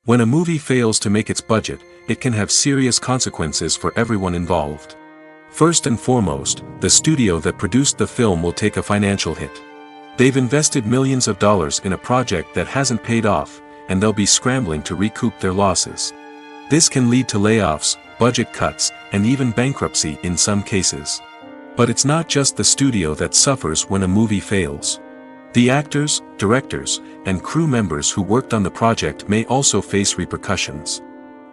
When a movie fails to make its budget, it can have serious consequences for everyone involved. First and foremost, the studio that produced the film will take a financial hit. They've invested millions of dollars in a project that hasn't paid off, and they'll be scrambling to recoup their losses. This can lead to layoffs, budget cuts, and even bankruptcy in some cases. But it's not just the studio that suffers when a movie fails. The actors, directors, and crew members who worked on the project may also face repercussions.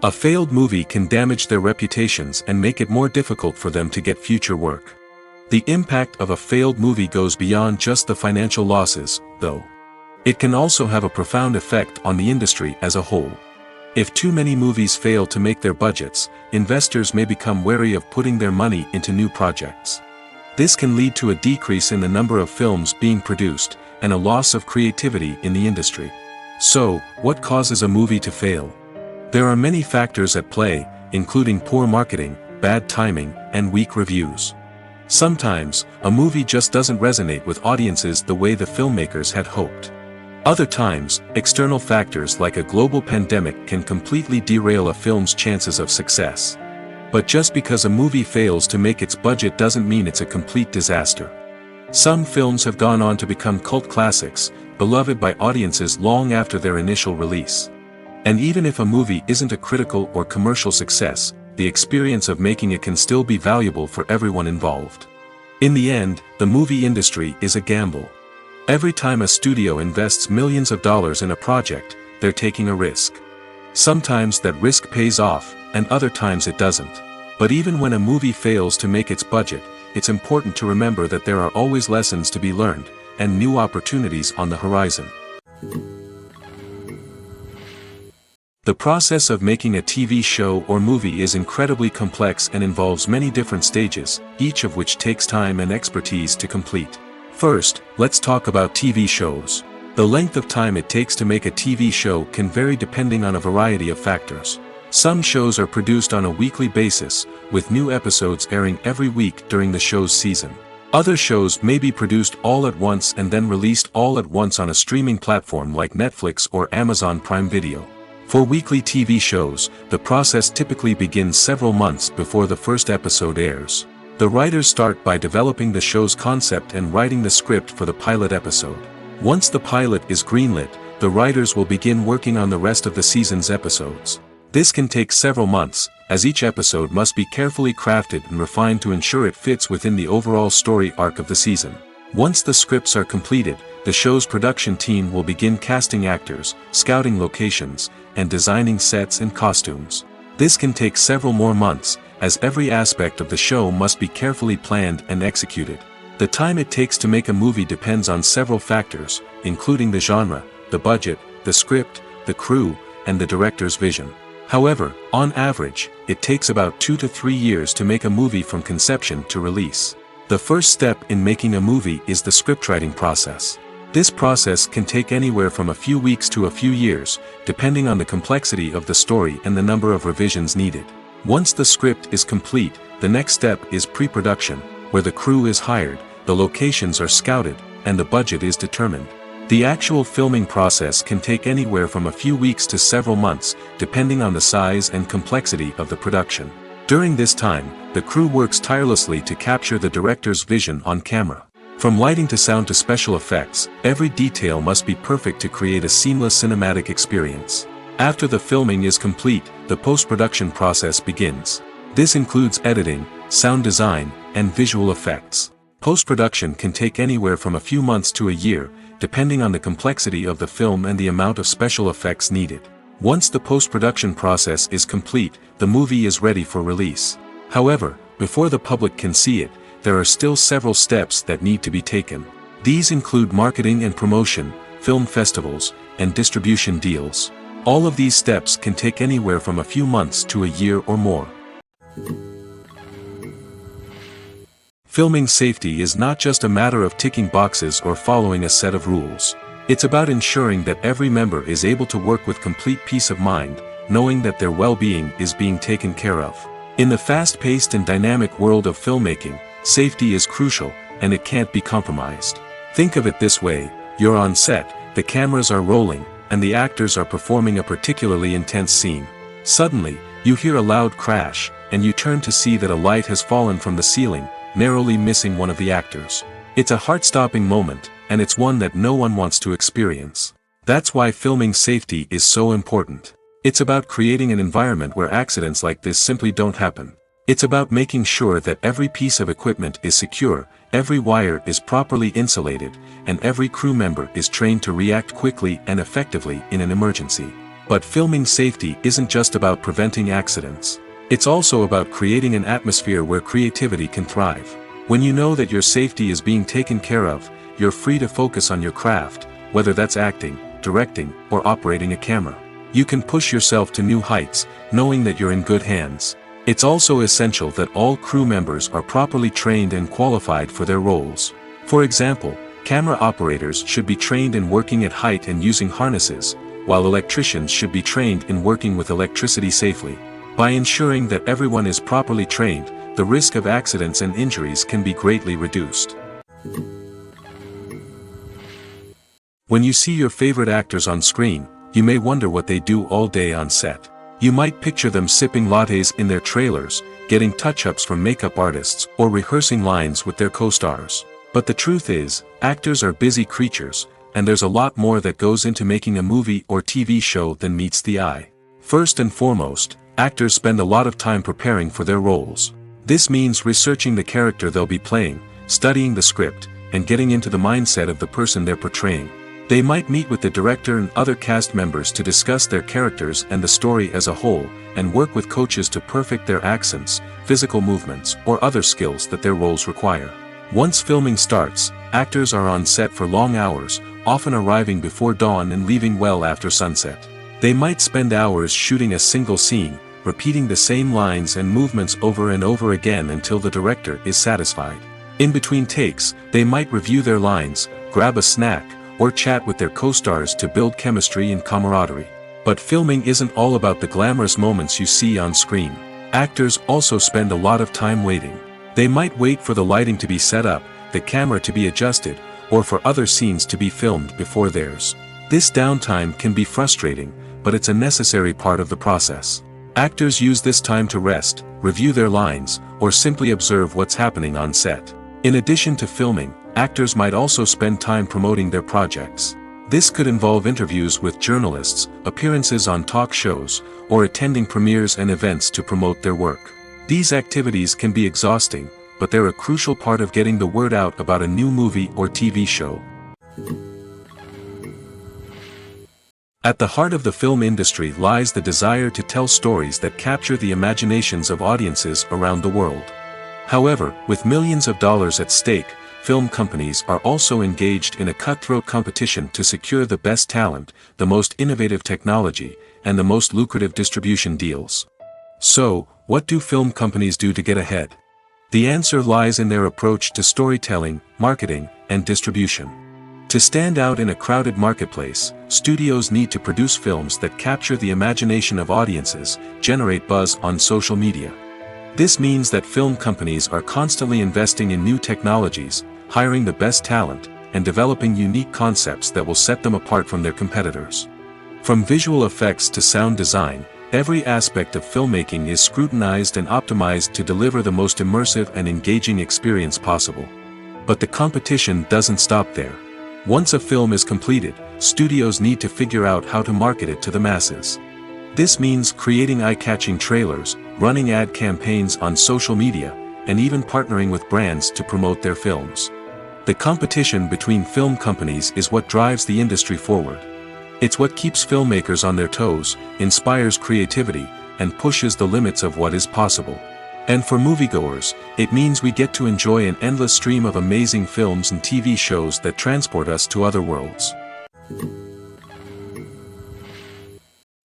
A failed movie can damage their reputations and make it more difficult for them to get future work. The impact of a failed movie goes beyond just the financial losses, though. It can also have a profound effect on the industry as a whole. If too many movies fail to make their budgets, investors may become wary of putting their money into new projects. This can lead to a decrease in the number of films being produced, and a loss of creativity in the industry. So, what causes a movie to fail? There are many factors at play, including poor marketing, bad timing, and weak reviews. Sometimes, a movie just doesn't resonate with audiences the way the filmmakers had hoped. Other times, external factors like a global pandemic can completely derail a film's chances of success. But just because a movie fails to make its budget doesn't mean it's a complete disaster. Some films have gone on to become cult classics, beloved by audiences long after their initial release. And even if a movie isn't a critical or commercial success, the experience of making it can still be valuable for everyone involved. In the end, the movie industry is a gamble. Every time a studio invests millions of dollars in a project, they're taking a risk. Sometimes that risk pays off, and other times it doesn't. But even when a movie fails to make its budget, it's important to remember that there are always lessons to be learned, and new opportunities on the horizon. The process of making a TV show or movie is incredibly complex and involves many different stages, each of which takes time and expertise to complete. First, let's talk about TV shows. The length of time it takes to make a TV show can vary depending on a variety of factors. Some shows are produced on a weekly basis, with new episodes airing every week during the show's season. Other shows may be produced all at once and then released all at once on a streaming platform like Netflix or Amazon Prime Video. For weekly TV shows, the process typically begins several months before the first episode airs. The writers start by developing the show's concept and writing the script for the pilot episode. Once the pilot is greenlit, the writers will begin working on the rest of the season's episodes. This can take several months, as each episode must be carefully crafted and refined to ensure it fits within the overall story arc of the season. Once the scripts are completed, the show's production team will begin casting actors, scouting locations, and designing sets and costumes. This can take several more months, as every aspect of the show must be carefully planned and executed. The time it takes to make a movie depends on several factors, including the genre, the budget, the script, the crew, and the director's vision. However, on average, it takes about 2 to 3 years to make a movie from conception to release. The first step in making a movie is the scriptwriting process. This process can take anywhere from a few weeks to a few years, depending on the complexity of the story and the number of revisions needed. Once the script is complete, the next step is pre-production, where the crew is hired, the locations are scouted, and the budget is determined. The actual filming process can take anywhere from a few weeks to several months, depending on the size and complexity of the production. During this time, the crew works tirelessly to capture the director's vision on camera. From lighting to sound to special effects, every detail must be perfect to create a seamless cinematic experience. After the filming is complete, the post-production process begins. This includes editing, sound design, and visual effects. Post-production can take anywhere from a few months to a year, depending on the complexity of the film and the amount of special effects needed. Once the post-production process is complete, the movie is ready for release. However, before the public can see it, there are still several steps that need to be taken. These include marketing and promotion, film festivals, and distribution deals. All of these steps can take anywhere from a few months to a year or more. Filming safety is not just a matter of ticking boxes or following a set of rules. It's about ensuring that every member is able to work with complete peace of mind, knowing that their well-being is being taken care of. In the fast-paced and dynamic world of filmmaking, safety is crucial, and it can't be compromised. Think of it this way: you're on set, the cameras are rolling, and the actors are performing a particularly intense scene. Suddenly, you hear a loud crash, and you turn to see that a light has fallen from the ceiling, narrowly missing one of the actors. It's a heart-stopping moment, and it's one that no one wants to experience. That's why filming safety is so important. It's about creating an environment where accidents like this simply don't happen. It's about making sure that every piece of equipment is secure, every wire is properly insulated, and every crew member is trained to react quickly and effectively in an emergency. But filming safety isn't just about preventing accidents. It's also about creating an atmosphere where creativity can thrive. When you know that your safety is being taken care of, you're free to focus on your craft, whether that's acting, directing, or operating a camera. You can push yourself to new heights, knowing that you're in good hands. It's also essential that all crew members are properly trained and qualified for their roles. For example, camera operators should be trained in working at height and using harnesses, while electricians should be trained in working with electricity safely. By ensuring that everyone is properly trained, the risk of accidents and injuries can be greatly reduced. When you see your favorite actors on screen, you may wonder what they do all day on set. You might picture them sipping lattes in their trailers, getting touch-ups from makeup artists, or rehearsing lines with their co-stars. But the truth is, actors are busy creatures, and there's a lot more that goes into making a movie or TV show than meets the eye. First and foremost, actors spend a lot of time preparing for their roles. This means researching the character they'll be playing, studying the script, and getting into the mindset of the person they're portraying. They might meet with the director and other cast members to discuss their characters and the story as a whole, and work with coaches to perfect their accents, physical movements, or other skills that their roles require. Once filming starts, actors are on set for long hours, often arriving before dawn and leaving well after sunset. They might spend hours shooting a single scene, repeating the same lines and movements over and over again until the director is satisfied. In between takes, they might review their lines, grab a snack, or chat with their co-stars to build chemistry and camaraderie. But filming isn't all about the glamorous moments you see on screen. Actors also spend a lot of time waiting. They might wait for the lighting to be set up, the camera to be adjusted, or for other scenes to be filmed before theirs. This downtime can be frustrating, but it's a necessary part of the process. Actors use this time to rest, review their lines, or simply observe what's happening on set. In addition to filming, actors might also spend time promoting their projects. This could involve interviews with journalists, appearances on talk shows, or attending premieres and events to promote their work. These activities can be exhausting, but they're a crucial part of getting the word out about a new movie or TV show. At the heart of the film industry lies the desire to tell stories that capture the imaginations of audiences around the world. However, with millions of dollars at stake, film companies are also engaged in a cutthroat competition to secure the best talent, the most innovative technology, and the most lucrative distribution deals. So, what do film companies do to get ahead? The answer lies in their approach to storytelling, marketing, and distribution. To stand out in a crowded marketplace, studios need to produce films that capture the imagination of audiences, generate buzz on social media. This means that film companies are constantly investing in new technologies, hiring the best talent, and developing unique concepts that will set them apart from their competitors. From visual effects to sound design, every aspect of filmmaking is scrutinized and optimized to deliver the most immersive and engaging experience possible. But the competition doesn't stop there. Once a film is completed, studios need to figure out how to market it to the masses. This means creating eye-catching trailers, running ad campaigns on social media, and even partnering with brands to promote their films. The competition between film companies is what drives the industry forward. It's what keeps filmmakers on their toes, inspires creativity, and pushes the limits of what is possible. And for moviegoers, it means we get to enjoy an endless stream of amazing films and TV shows that transport us to other worlds.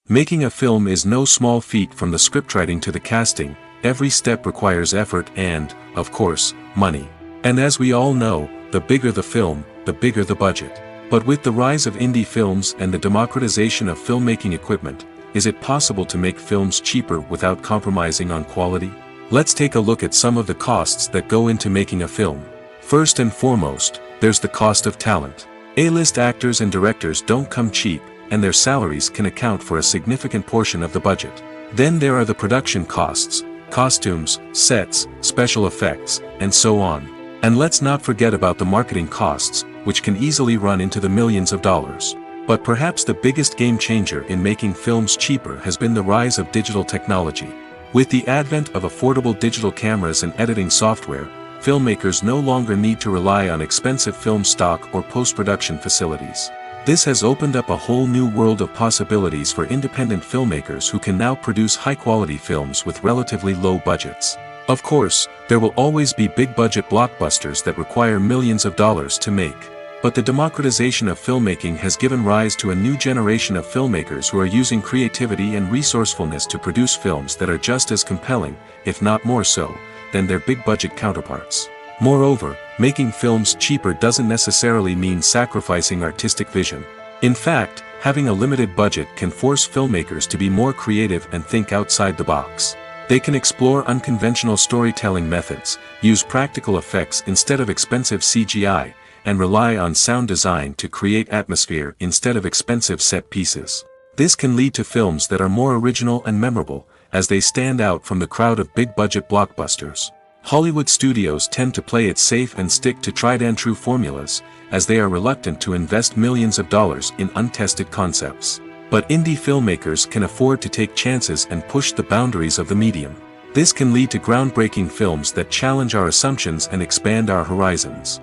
Making a film is no small feat. From the scriptwriting to the casting, every step requires effort and, of course, money. And as we all know, the bigger the film, the bigger the budget. But with the rise of indie films and the democratization of filmmaking equipment, is it possible to make films cheaper without compromising on quality? Let's take a look at some of the costs that go into making a film. First and foremost, there's the cost of talent. A-list actors and directors don't come cheap, and their salaries can account for a significant portion of the budget. Then there are the production costs, costumes, sets, special effects, and so on. And let's not forget about the marketing costs, which can easily run into the millions of dollars. But perhaps the biggest game changer in making films cheaper has been the rise of digital technology. With the advent of affordable digital cameras and editing software, filmmakers no longer need to rely on expensive film stock or post-production facilities. This has opened up a whole new world of possibilities for independent filmmakers who can now produce high-quality films with relatively low budgets. Of course, there will always be big-budget blockbusters that require millions of dollars to make. But the democratization of filmmaking has given rise to a new generation of filmmakers who are using creativity and resourcefulness to produce films that are just as compelling, if not more so, than their big-budget counterparts. Moreover, making films cheaper doesn't necessarily mean sacrificing artistic vision. In fact, having a limited budget can force filmmakers to be more creative and think outside the box. They can explore unconventional storytelling methods, use practical effects instead of expensive CGI, and rely on sound design to create atmosphere instead of expensive set pieces. This can lead to films that are more original and memorable, as they stand out from the crowd of big-budget blockbusters. Hollywood studios tend to play it safe and stick to tried-and-true formulas, as they are reluctant to invest millions of dollars in untested concepts. But indie filmmakers can afford to take chances and push the boundaries of the medium. This can lead to groundbreaking films that challenge our assumptions and expand our horizons.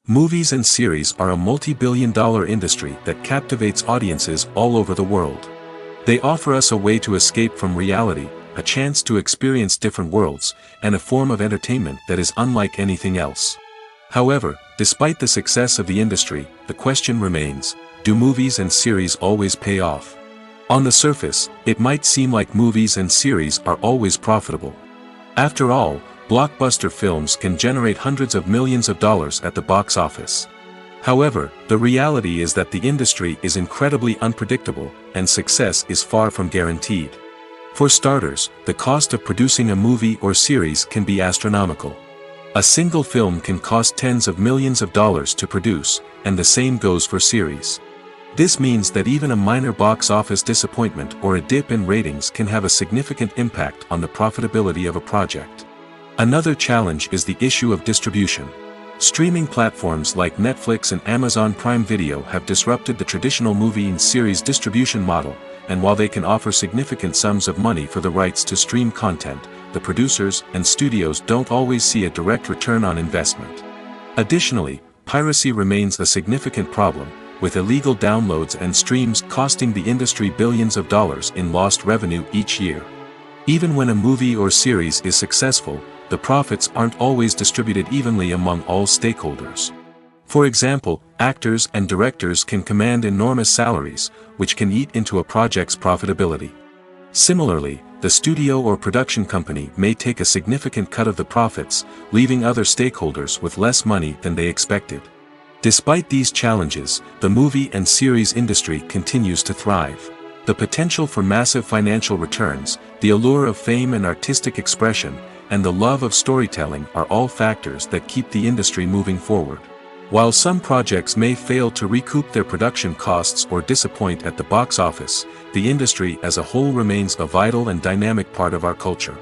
Movies and series are a multi-billion-dollar industry that captivates audiences all over the world. They offer us a way to escape from reality, a chance to experience different worlds, and a form of entertainment that is unlike anything else. However, despite the success of the industry, the question remains, do movies and series always pay off? On the surface, it might seem like movies and series are always profitable. After all, blockbuster films can generate hundreds of millions of dollars at the box office. However, the reality is that the industry is incredibly unpredictable, and success is far from guaranteed. For starters, the cost of producing a movie or series can be astronomical. A single film can cost tens of millions of dollars to produce, and the same goes for series. This means that even a minor box office disappointment or a dip in ratings can have a significant impact on the profitability of a project. Another challenge is the issue of distribution. Streaming platforms like Netflix and Amazon Prime Video have disrupted the traditional movie and series distribution model, and while they can offer significant sums of money for the rights to stream content, the producers and studios don't always see a direct return on investment. Additionally, piracy remains a significant problem, with illegal downloads and streams costing the industry billions of dollars in lost revenue each year. Even when a movie or series is successful, the profits aren't always distributed evenly among all stakeholders. For example, actors and directors can command enormous salaries, which can eat into a project's profitability. Similarly, the studio or production company may take a significant cut of the profits, leaving other stakeholders with less money than they expected. Despite these challenges, the movie and series industry continues to thrive. The potential for massive financial returns, the allure of fame and artistic expression, and the love of storytelling are all factors that keep the industry moving forward. While some projects may fail to recoup their production costs or disappoint at the box office, the industry as a whole remains a vital and dynamic part of our culture.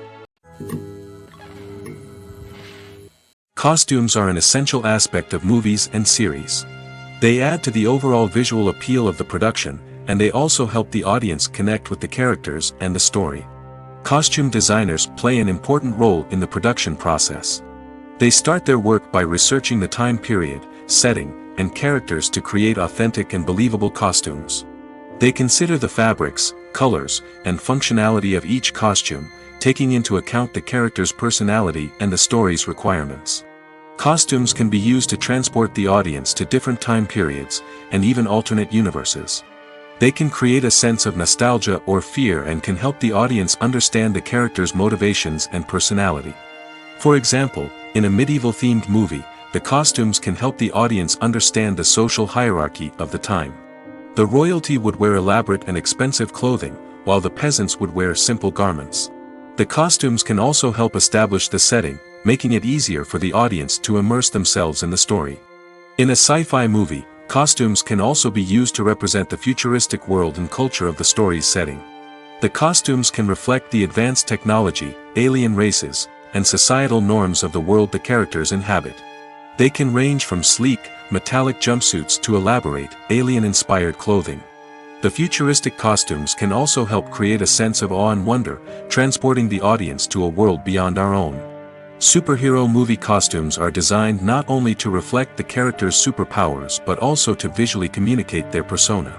Costumes are an essential aspect of movies and series. They add to the overall visual appeal of the production, and they also help the audience connect with the characters and the story. Costume designers play an important role in the production process. They start their work by researching the time period, setting, and characters to create authentic and believable costumes. They consider the fabrics, colors, and functionality of each costume, taking into account the character's personality and the story's requirements. Costumes can be used to transport the audience to different time periods, and even alternate universes. They can create a sense of nostalgia or fear and can help the audience understand the character's motivations and personality. For example, in a medieval-themed movie, the costumes can help the audience understand the social hierarchy of the time. The royalty would wear elaborate and expensive clothing, while the peasants would wear simple garments. The costumes can also help establish the setting, making it easier for the audience to immerse themselves in the story. In a sci-fi movie, costumes can also be used to represent the futuristic world and culture of the story's setting. The costumes can reflect the advanced technology, alien races, and societal norms of the world the characters inhabit. They can range from sleek, metallic jumpsuits to elaborate, alien-inspired clothing. The futuristic costumes can also help create a sense of awe and wonder, transporting the audience to a world beyond our own. Superhero movie costumes are designed not only to reflect the character's superpowers but also to visually communicate their persona.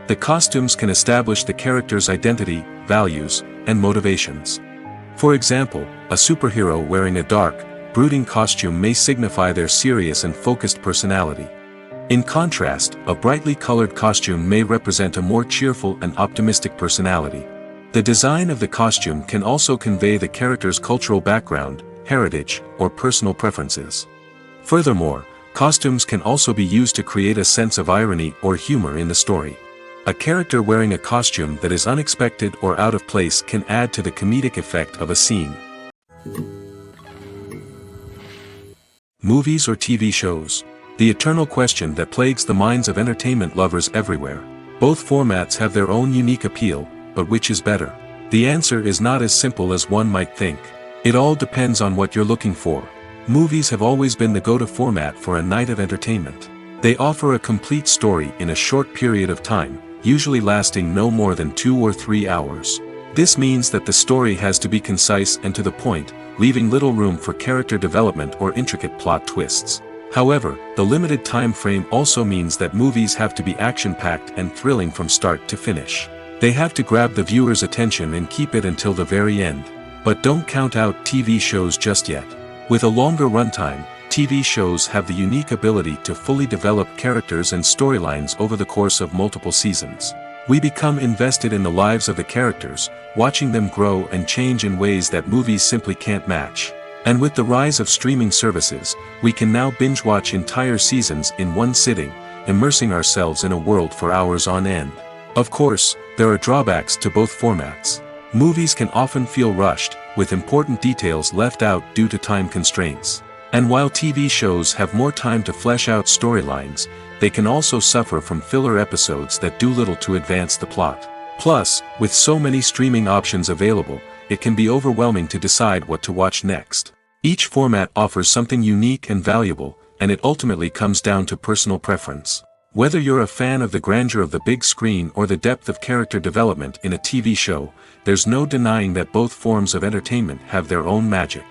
The costumes can establish the character's identity, values, and motivations. For example, a superhero wearing a dark, brooding costume may signify their serious and focused personality. In contrast, a brightly colored costume may represent a more cheerful and optimistic personality. The design of the costume can also convey the character's cultural background, heritage, or personal preferences. Furthermore, costumes can also be used to create a sense of irony or humor in the story. A character wearing a costume that is unexpected or out of place can add to the comedic effect of a scene. Movies or TV shows? The eternal question that plagues the minds of entertainment lovers everywhere. Both formats have their own unique appeal, but which is better? The answer is not as simple as one might think. It all depends on what you're looking for. Movies have always been the go-to format for a night of entertainment. They offer a complete story in a short period of time, usually lasting no more than 2 or 3 hours. This means that the story has to be concise and to the point, leaving little room for character development or intricate plot twists. However, the limited time frame also means that movies have to be action-packed and thrilling from start to finish. They have to grab the viewer's attention and keep it until the very end. But don't count out TV shows just yet. With a longer runtime, TV shows have the unique ability to fully develop characters and storylines over the course of multiple seasons. We become invested in the lives of the characters, watching them grow and change in ways that movies simply can't match. And with the rise of streaming services, we can now binge-watch entire seasons in one sitting, immersing ourselves in a world for hours on end. Of course, there are drawbacks to both formats. Movies can often feel rushed, with important details left out due to time constraints. And while TV shows have more time to flesh out storylines, they can also suffer from filler episodes that do little to advance the plot. Plus, with so many streaming options available, it can be overwhelming to decide what to watch next. Each format offers something unique and valuable, and it ultimately comes down to personal preference. Whether you're a fan of the grandeur of the big screen or the depth of character development in a TV show, there's no denying that both forms of entertainment have their own magic.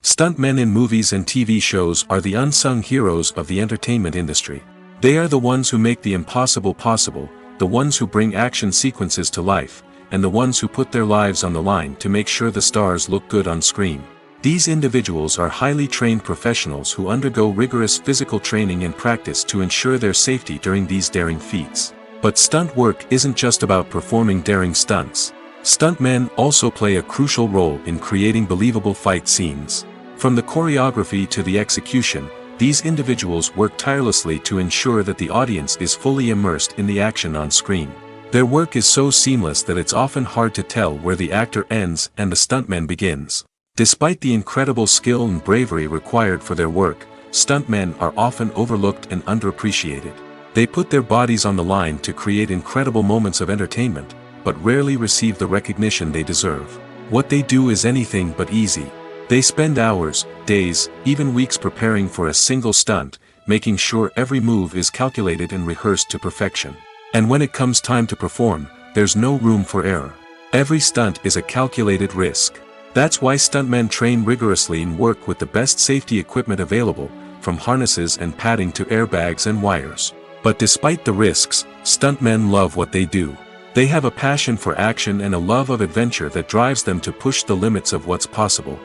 Stuntmen in movies and TV shows are the unsung heroes of the entertainment industry. They are the ones who make the impossible possible, the ones who bring action sequences to life, and the ones who put their lives on the line to make sure the stars look good on screen. These individuals are highly trained professionals who undergo rigorous physical training and practice to ensure their safety during these daring feats. But stunt work isn't just about performing daring stunts. Stuntmen also play a crucial role in creating believable fight scenes. From the choreography to the execution, these individuals work tirelessly to ensure that the audience is fully immersed in the action on screen. Their work is so seamless that it's often hard to tell where the actor ends and the stuntman begins. Despite the incredible skill and bravery required for their work, stuntmen are often overlooked and underappreciated. They put their bodies on the line to create incredible moments of entertainment, but rarely receive the recognition they deserve. What they do is anything but easy. They spend hours, days, even weeks preparing for a single stunt, making sure every move is calculated and rehearsed to perfection. And when it comes time to perform, there's no room for error. Every stunt is a calculated risk. That's why stuntmen train rigorously and work with the best safety equipment available, from harnesses and padding to airbags and wires. But despite the risks, stuntmen love what they do. They have a passion for action and a love of adventure that drives them to push the limits of what's possible.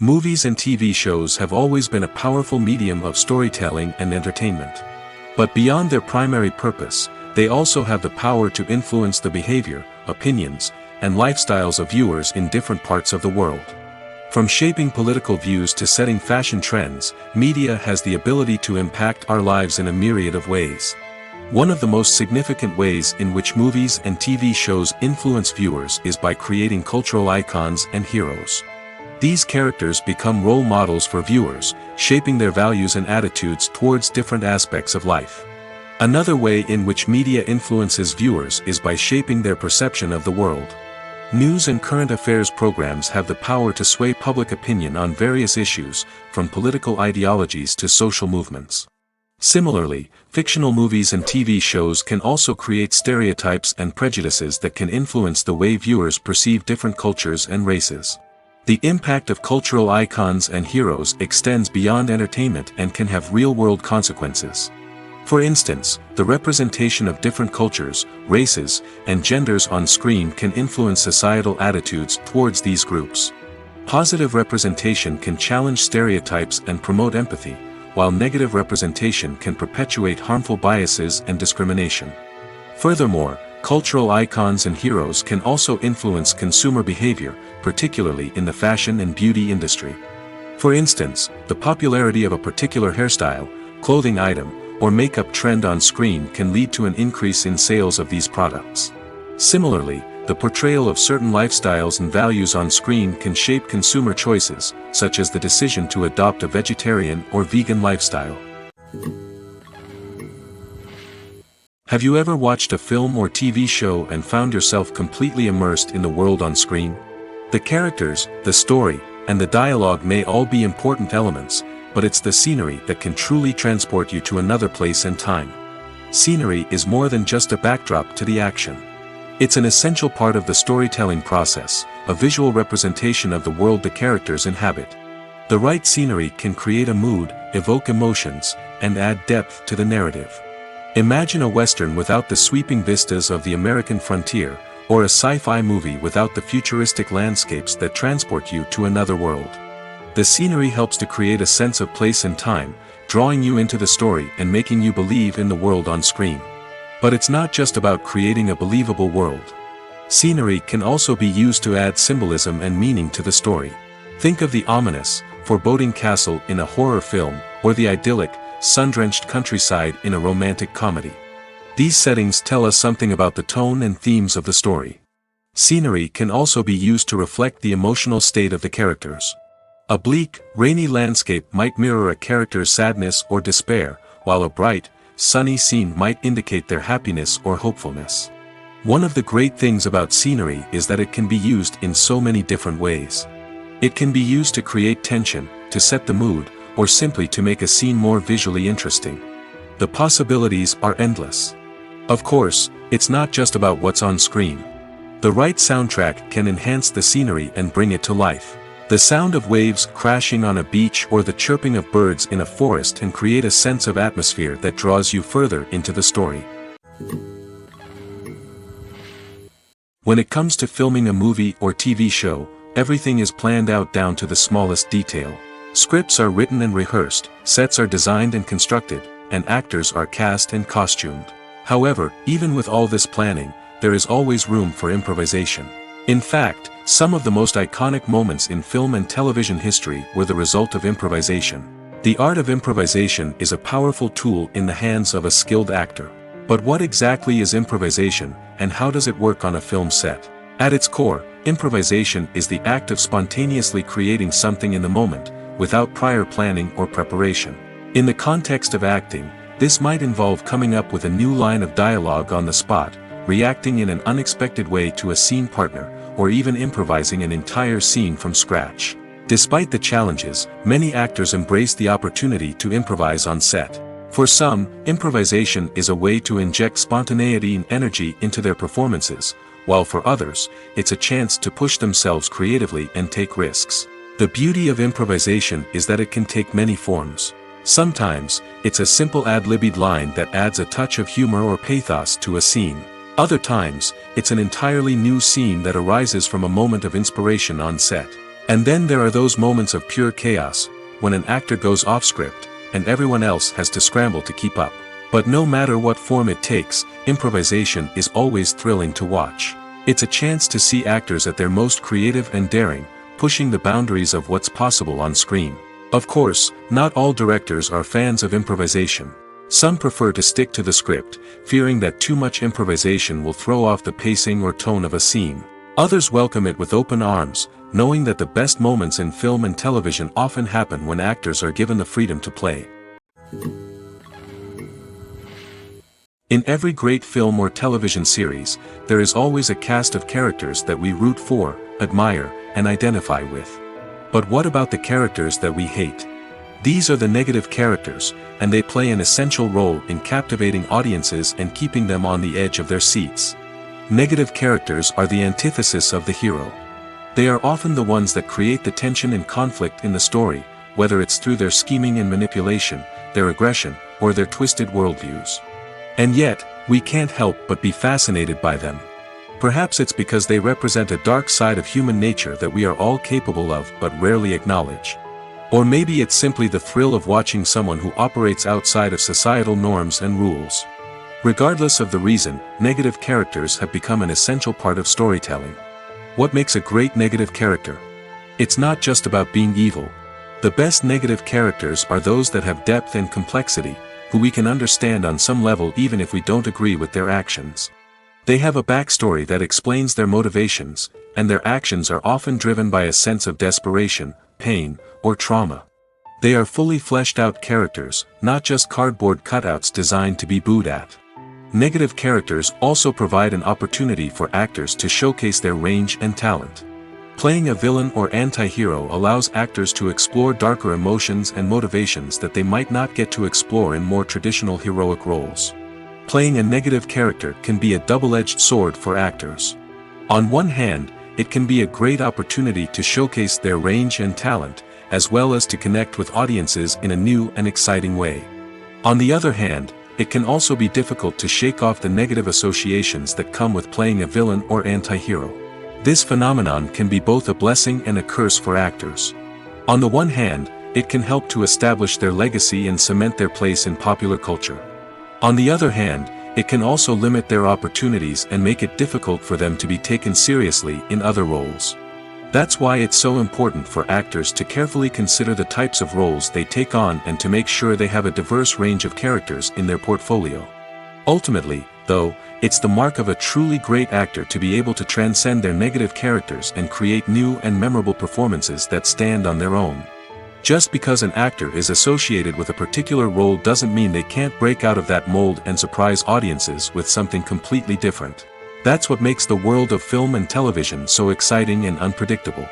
Movies and TV shows have always been a powerful medium of storytelling and entertainment. But beyond their primary purpose, they also have the power to influence the behavior, opinions, and lifestyles of viewers in different parts of the world. From shaping political views to setting fashion trends, media has the ability to impact our lives in a myriad of ways. One of the most significant ways in which movies and TV shows influence viewers is by creating cultural icons and heroes. These characters become role models for viewers, shaping their values and attitudes towards different aspects of life. Another way in which media influences viewers is by shaping their perception of the world. News and current affairs programs have the power to sway public opinion on various issues, from political ideologies to social movements. Similarly, fictional movies and TV shows can also create stereotypes and prejudices that can influence the way viewers perceive different cultures and races. The impact of cultural icons and heroes extends beyond entertainment and can have real-world consequences. For instance, the representation of different cultures, races, and genders on screen can influence societal attitudes towards these groups. Positive representation can challenge stereotypes and promote empathy, while negative representation can perpetuate harmful biases and discrimination. Furthermore, cultural icons and heroes can also influence consumer behavior, particularly in the fashion and beauty industry. For instance, the popularity of a particular hairstyle, clothing item, or makeup trend on screen can lead to an increase in sales of these products. Similarly, the portrayal of certain lifestyles and values on screen can shape consumer choices, such as the decision to adopt a vegetarian or vegan lifestyle. Have you ever watched a film or TV show and found yourself completely immersed in the world on screen? The characters, the story, and the dialogue may all be important elements, but it's the scenery that can truly transport you to another place and time. Scenery is more than just a backdrop to the action. It's an essential part of the storytelling process, a visual representation of the world the characters inhabit. The right scenery can create a mood, evoke emotions, and add depth to the narrative. Imagine a Western without the sweeping vistas of the American frontier, or a sci-fi movie without the futuristic landscapes that transport you to another world. The scenery helps to create a sense of place and time, drawing you into the story and making you believe in the world on screen. But it's not just about creating a believable world. Scenery can also be used to add symbolism and meaning to the story. Think of the ominous, foreboding castle in a horror film, or the idyllic, sun-drenched countryside in a romantic comedy. These settings tell us something about the tone and themes of the story. Scenery can also be used to reflect the emotional state of the characters. A bleak, rainy landscape might mirror a character's sadness or despair, while a bright, sunny scene might indicate their happiness or hopefulness. One of the great things about scenery is that it can be used in so many different ways. It can be used to create tension, to set the mood, or simply to make a scene more visually interesting. The possibilities are endless. Of course, it's not just about what's on screen. The right soundtrack can enhance the scenery and bring it to life. The sound of waves crashing on a beach or the chirping of birds in a forest can create a sense of atmosphere that draws you further into the story. When it comes to filming a movie or TV show, everything is planned out down to the smallest detail. Scripts are written and rehearsed, sets are designed and constructed, and actors are cast and costumed. However, even with all this planning, there is always room for improvisation. In fact, some of the most iconic moments in film and television history were the result of improvisation. The art of improvisation is a powerful tool in the hands of a skilled actor. But what exactly is improvisation, and how does it work on a film set? At its core, improvisation is the act of spontaneously creating something in the moment, without prior planning or preparation. In the context of acting, this might involve coming up with a new line of dialogue on the spot, reacting in an unexpected way to a scene partner, or even improvising an entire scene from scratch. Despite the challenges, many actors embrace the opportunity to improvise on set. For some, improvisation is a way to inject spontaneity and energy into their performances, while for others, it's a chance to push themselves creatively and take risks. The beauty of improvisation is that it can take many forms. Sometimes, it's a simple ad-libbed line that adds a touch of humor or pathos to a scene. Other times, it's an entirely new scene that arises from a moment of inspiration on set. And then there are those moments of pure chaos, when an actor goes off script, and everyone else has to scramble to keep up. But no matter what form it takes, improvisation is always thrilling to watch. It's a chance to see actors at their most creative and daring, pushing the boundaries of what's possible on screen. Of course, not all directors are fans of improvisation. Some prefer to stick to the script, fearing that too much improvisation will throw off the pacing or tone of a scene. Others welcome it with open arms, knowing that the best moments in film and television often happen when actors are given the freedom to play. In every great film or television series, there is always a cast of characters that we root for, admire, and identify with. But what about the characters that we hate? These are the negative characters, and they play an essential role in captivating audiences and keeping them on the edge of their seats. Negative characters are the antithesis of the hero. They are often the ones that create the tension and conflict in the story, whether it's through their scheming and manipulation, their aggression, or their twisted worldviews. And yet, we can't help but be fascinated by them. Perhaps it's because they represent a dark side of human nature that we are all capable of but rarely acknowledge. Or maybe it's simply the thrill of watching someone who operates outside of societal norms and rules. Regardless of the reason, negative characters have become an essential part of storytelling. What makes a great negative character? It's not just about being evil. The best negative characters are those that have depth and complexity, who we can understand on some level even if we don't agree with their actions. They have a backstory that explains their motivations, and their actions are often driven by a sense of desperation, pain, or trauma. They are fully fleshed out characters, not just cardboard cutouts designed to be booed at. Negative characters also provide an opportunity for actors to showcase their range and talent. Playing a villain or anti-hero allows actors to explore darker emotions and motivations that they might not get to explore in more traditional heroic roles. Playing a negative character can be a double-edged sword for actors. On one hand, it can be a great opportunity to showcase their range and talent, as well as to connect with audiences in a new and exciting way. On the other hand, it can also be difficult to shake off the negative associations that come with playing a villain or anti-hero. This phenomenon can be both a blessing and a curse for actors. On the one hand, it can help to establish their legacy and cement their place in popular culture. On the other hand, it can also limit their opportunities and make it difficult for them to be taken seriously in other roles. That's why it's so important for actors to carefully consider the types of roles they take on and to make sure they have a diverse range of characters in their portfolio. Ultimately, though, it's the mark of a truly great actor to be able to transcend their negative characters and create new and memorable performances that stand on their own. Just because an actor is associated with a particular role doesn't mean they can't break out of that mold and surprise audiences with something completely different. That's what makes the world of film and television so exciting and unpredictable.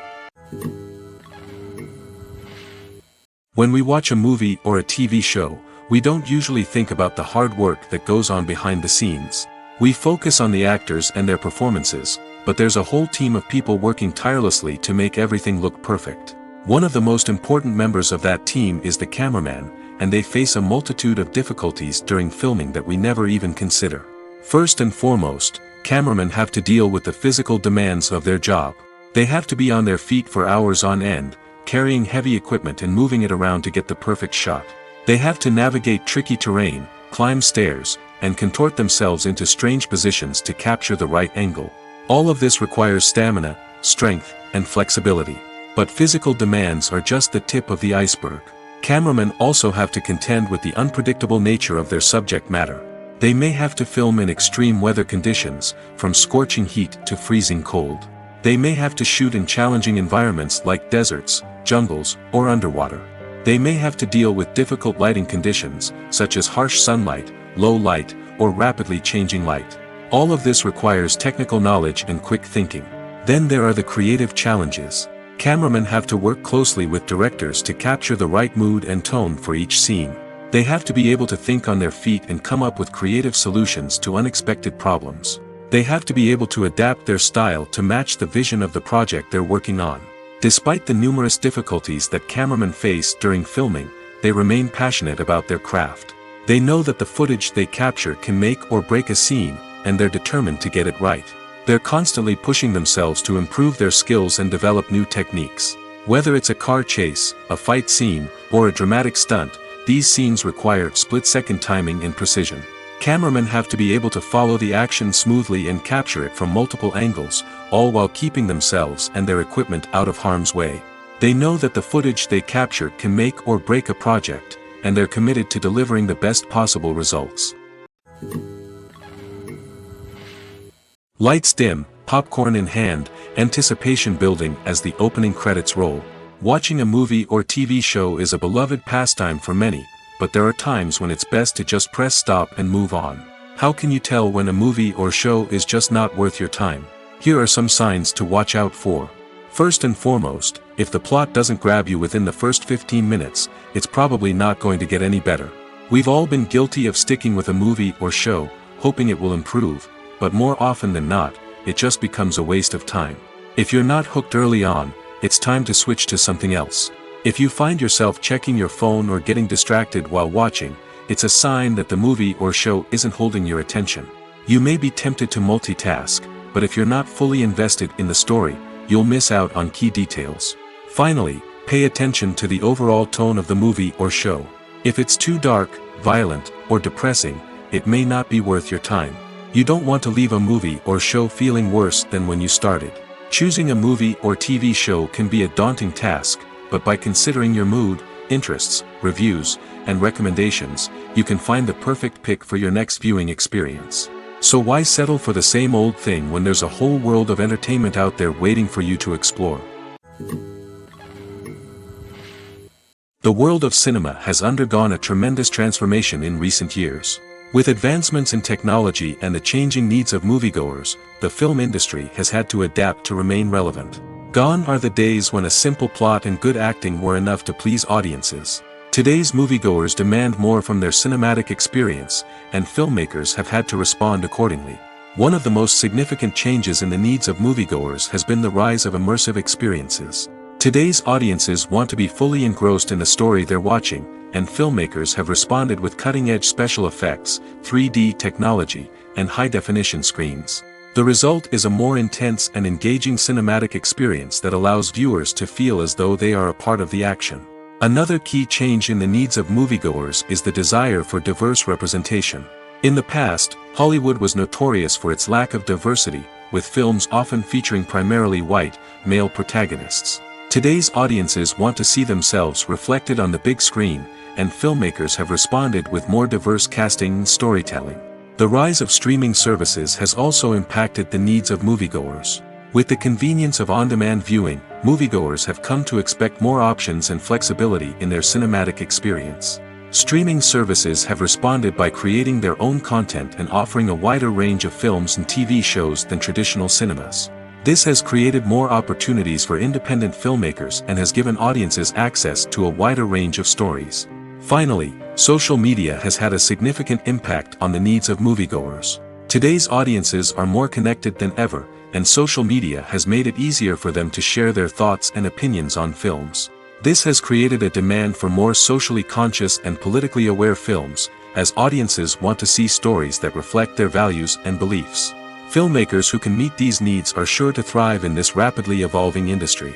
When we watch a movie or a TV show, we don't usually think about the hard work that goes on behind the scenes. We focus on the actors and their performances, but there's a whole team of people working tirelessly to make everything look perfect. One of the most important members of that team is the cameraman, and they face a multitude of difficulties during filming that we never even consider. First and foremost, cameramen have to deal with the physical demands of their job. They have to be on their feet for hours on end, carrying heavy equipment and moving it around to get the perfect shot. They have to navigate tricky terrain, climb stairs, and contort themselves into strange positions to capture the right angle. All of this requires stamina, strength, and flexibility. But physical demands are just the tip of the iceberg. Cameramen also have to contend with the unpredictable nature of their subject matter. They may have to film in extreme weather conditions, from scorching heat to freezing cold. They may have to shoot in challenging environments like deserts, jungles, or underwater. They may have to deal with difficult lighting conditions, such as harsh sunlight, low light, or rapidly changing light. All of this requires technical knowledge and quick thinking. Then there are the creative challenges. Cameramen have to work closely with directors to capture the right mood and tone for each scene. They have to be able to think on their feet and come up with creative solutions to unexpected problems. They have to be able to adapt their style to match the vision of the project they're working on. Despite the numerous difficulties that cameramen face during filming, they remain passionate about their craft. They know that the footage they capture can make or break a scene, and they're determined to get it right. They're constantly pushing themselves to improve their skills and develop new techniques. Whether it's a car chase, a fight scene, or a dramatic stunt, these scenes require split-second timing and precision. Cameramen have to be able to follow the action smoothly and capture it from multiple angles, all while keeping themselves and their equipment out of harm's way. They know that the footage they capture can make or break a project, and they're committed to delivering the best possible results. Lights dim, popcorn in hand, anticipation building as the opening credits roll. Watching a movie or TV show is a beloved pastime for many, but there are times when it's best to just press stop and move on. How can you tell when a movie or show is just not worth your time? Here are some signs to watch out for. First and foremost, if the plot doesn't grab you within the first 15 minutes, it's probably not going to get any better. We've all been guilty of sticking with a movie or show, hoping it will improve, but more often than not, it just becomes a waste of time. If you're not hooked early on, it's time to switch to something else. If you find yourself checking your phone or getting distracted while watching, it's a sign that the movie or show isn't holding your attention. You may be tempted to multitask, but if you're not fully invested in the story, you'll miss out on key details. Finally, pay attention to the overall tone of the movie or show. If it's too dark, violent, or depressing, it may not be worth your time. You don't want to leave a movie or show feeling worse than when you started. Choosing a movie or TV show can be a daunting task, but by considering your mood, interests, reviews, and recommendations, you can find the perfect pick for your next viewing experience. So why settle for the same old thing when there's a whole world of entertainment out there waiting for you to explore? The world of cinema has undergone a tremendous transformation in recent years. With advancements in technology and the changing needs of moviegoers, the film industry has had to adapt to remain relevant. Gone are the days when a simple plot and good acting were enough to please audiences. Today's moviegoers demand more from their cinematic experience, and filmmakers have had to respond accordingly. One of the most significant changes in the needs of moviegoers has been the rise of immersive experiences. Today's audiences want to be fully engrossed in the story they're watching, and filmmakers have responded with cutting-edge special effects, 3D technology, and high-definition screens. The result is a more intense and engaging cinematic experience that allows viewers to feel as though they are a part of the action. Another key change in the needs of moviegoers is the desire for diverse representation. In the past, Hollywood was notorious for its lack of diversity, with films often featuring primarily white, male protagonists. Today's audiences want to see themselves reflected on the big screen, and filmmakers have responded with more diverse casting and storytelling. The rise of streaming services has also impacted the needs of moviegoers. With the convenience of on-demand viewing, moviegoers have come to expect more options and flexibility in their cinematic experience. Streaming services have responded by creating their own content and offering a wider range of films and TV shows than traditional cinemas. This has created more opportunities for independent filmmakers and has given audiences access to a wider range of stories. Finally, social media has had a significant impact on the needs of moviegoers. Today's audiences are more connected than ever, and social media has made it easier for them to share their thoughts and opinions on films. This has created a demand for more socially conscious and politically aware films, as audiences want to see stories that reflect their values and beliefs. Filmmakers who can meet these needs are sure to thrive in this rapidly evolving industry.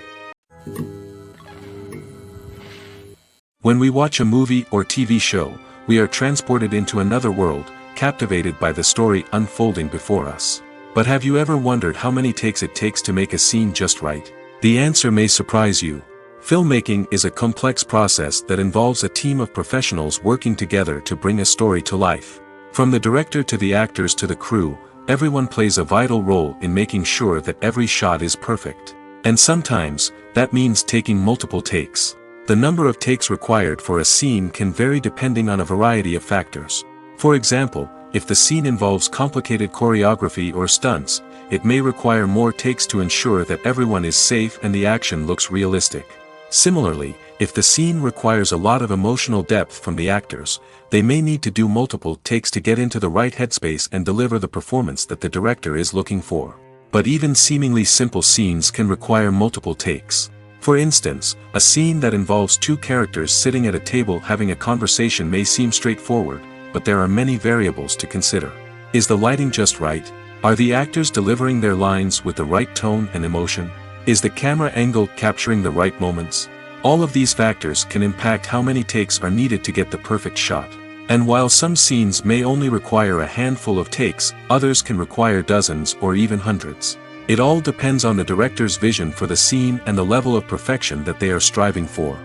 When we watch a movie or TV show, we are transported into another world, captivated by the story unfolding before us. But have you ever wondered how many takes it takes to make a scene just right? The answer may surprise you. Filmmaking is a complex process that involves a team of professionals working together to bring a story to life. From the director to the actors to the crew, everyone plays a vital role in making sure that every shot is perfect. And sometimes, that means taking multiple takes. The number of takes required for a scene can vary depending on a variety of factors. For example, if the scene involves complicated choreography or stunts, it may require more takes to ensure that everyone is safe and the action looks realistic. Similarly, if the scene requires a lot of emotional depth from the actors, they may need to do multiple takes to get into the right headspace and deliver the performance that the director is looking for. But even seemingly simple scenes can require multiple takes. For instance, a scene that involves two characters sitting at a table having a conversation may seem straightforward, but there are many variables to consider. Is the lighting just right? Are the actors delivering their lines with the right tone and emotion? Is the camera angle capturing the right moments? All of these factors can impact how many takes are needed to get the perfect shot. And while some scenes may only require a handful of takes, others can require dozens or even hundreds. It all depends on the director's vision for the scene and the level of perfection that they are striving for.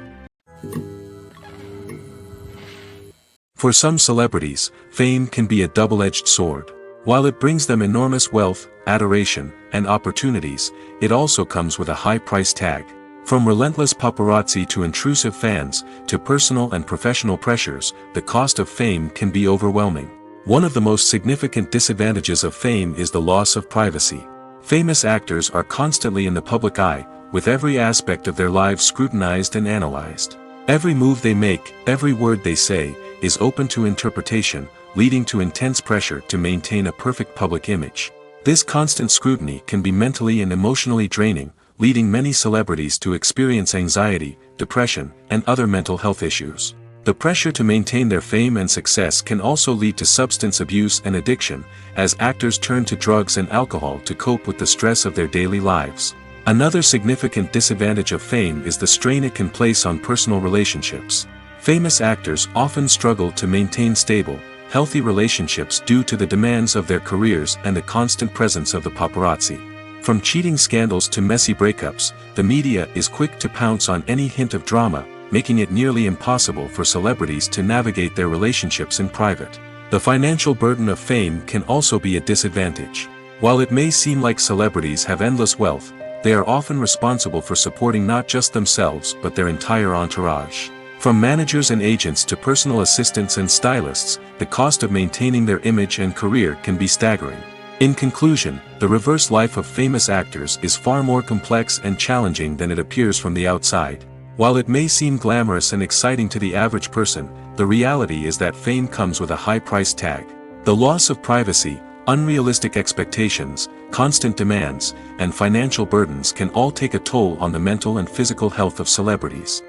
For some celebrities, fame can be a double-edged sword. While it brings them enormous wealth, adoration, and opportunities, it also comes with a high price tag. From relentless paparazzi to intrusive fans, to personal and professional pressures, the cost of fame can be overwhelming. One of the most significant disadvantages of fame is the loss of privacy. Famous actors are constantly in the public eye, with every aspect of their lives scrutinized and analyzed. Every move they make, every word they say, is open to interpretation, leading to intense pressure to maintain a perfect public image. This constant scrutiny can be mentally and emotionally draining, leading many celebrities to experience anxiety, depression, and other mental health issues. The pressure to maintain their fame and success can also lead to substance abuse and addiction, as actors turn to drugs and alcohol to cope with the stress of their daily lives. Another significant disadvantage of fame is the strain it can place on personal relationships. Famous actors often struggle to maintain stable, healthy relationships due to the demands of their careers and the constant presence of the paparazzi. From cheating scandals to messy breakups, the media is quick to pounce on any hint of drama, making it nearly impossible for celebrities to navigate their relationships in private. The financial burden of fame can also be a disadvantage. While it may seem like celebrities have endless wealth, they are often responsible for supporting not just themselves but their entire entourage. From managers and agents to personal assistants and stylists, the cost of maintaining their image and career can be staggering. In conclusion, the reverse life of famous actors is far more complex and challenging than it appears from the outside. While it may seem glamorous and exciting to the average person, the reality is that fame comes with a high price tag. The loss of privacy, unrealistic expectations, constant demands, and financial burdens can all take a toll on the mental and physical health of celebrities.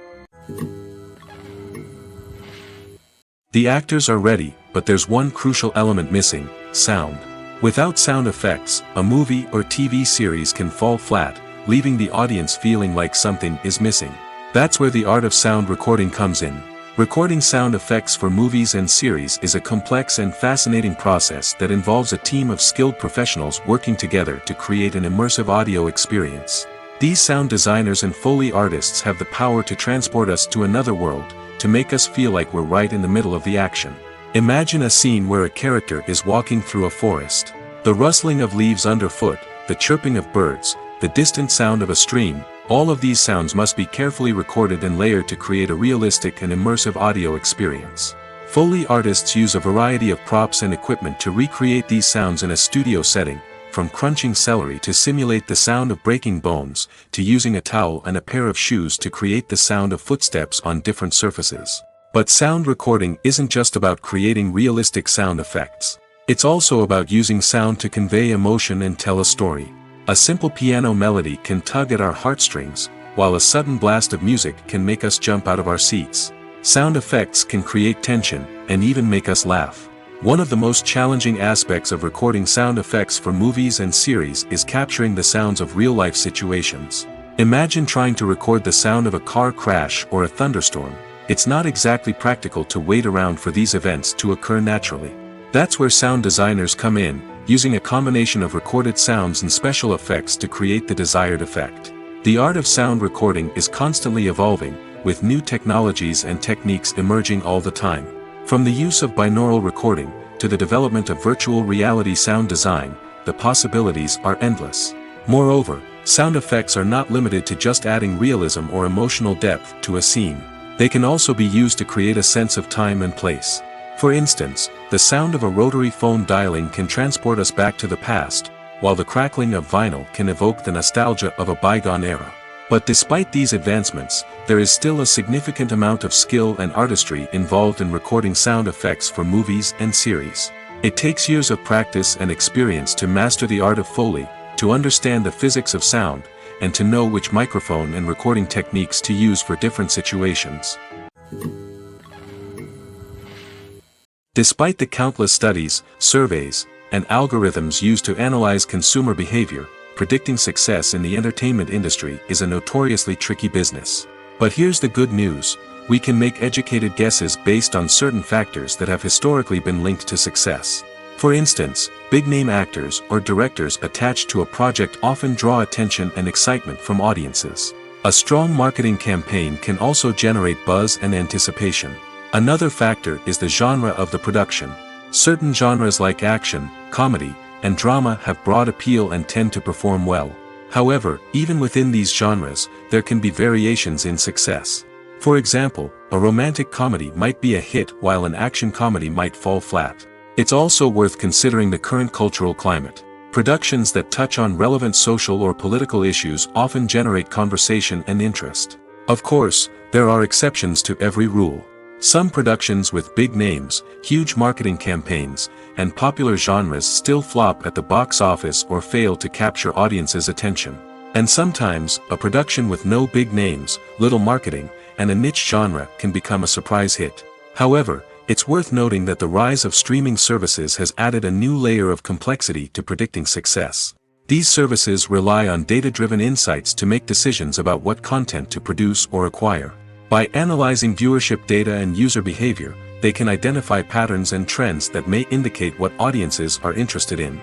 The actors are ready, but there's one crucial element missing: sound. Without sound effects, a movie or TV series can fall flat, leaving the audience feeling like something is missing. That's where the art of sound recording comes in. Recording sound effects for movies and series is a complex and fascinating process that involves a team of skilled professionals working together to create an immersive audio experience. These sound designers and Foley artists have the power to transport us to another world, to make us feel like we're right in the middle of the action. Imagine a scene where a character is walking through a forest. The rustling of leaves underfoot, the chirping of birds, the distant sound of a stream, all of these sounds must be carefully recorded and layered to create a realistic and immersive audio experience. Foley artists use a variety of props and equipment to recreate these sounds in a studio setting, from crunching celery to simulate the sound of breaking bones, to using a towel and a pair of shoes to create the sound of footsteps on different surfaces. But sound recording isn't just about creating realistic sound effects. It's also about using sound to convey emotion and tell a story. A simple piano melody can tug at our heartstrings, while a sudden blast of music can make us jump out of our seats. Sound effects can create tension, and even make us laugh. One of the most challenging aspects of recording sound effects for movies and series is capturing the sounds of real-life situations. Imagine trying to record the sound of a car crash or a thunderstorm. It's not exactly practical to wait around for these events to occur naturally. That's where sound designers come in, using a combination of recorded sounds and special effects to create the desired effect. The art of sound recording is constantly evolving, with new technologies and techniques emerging all the time. From the use of binaural recording, to the development of virtual reality sound design, the possibilities are endless. Moreover, sound effects are not limited to just adding realism or emotional depth to a scene. They can also be used to create a sense of time and place. For instance, the sound of a rotary phone dialing can transport us back to the past, while the crackling of vinyl can evoke the nostalgia of a bygone era. But despite these advancements, there is still a significant amount of skill and artistry involved in recording sound effects for movies and series. It takes years of practice and experience to master the art of Foley, to understand the physics of sound, and to know which microphone and recording techniques to use for different situations. Despite the countless studies, surveys, and algorithms used to analyze consumer behavior, predicting success in the entertainment industry is a notoriously tricky business. But here's the good news: we can make educated guesses based on certain factors that have historically been linked to success. For instance, big-name actors or directors attached to a project often draw attention and excitement from audiences. A strong marketing campaign can also generate buzz and anticipation. Another factor is the genre of the production. Certain genres like action, comedy, and drama have broad appeal and tend to perform well. However, even within these genres, there can be variations in success. For example, a romantic comedy might be a hit while an action comedy might fall flat. It's also worth considering the current cultural climate. Productions that touch on relevant social or political issues often generate conversation and interest. Of course, there are exceptions to every rule. Some productions with big names, huge marketing campaigns, and popular genres still flop at the box office or fail to capture audiences' attention. And sometimes, a production with no big names, little marketing, and a niche genre can become a surprise hit. However, it's worth noting that the rise of streaming services has added a new layer of complexity to predicting success. These services rely on data-driven insights to make decisions about what content to produce or acquire. By analyzing viewership data and user behavior, they can identify patterns and trends that may indicate what audiences are interested in.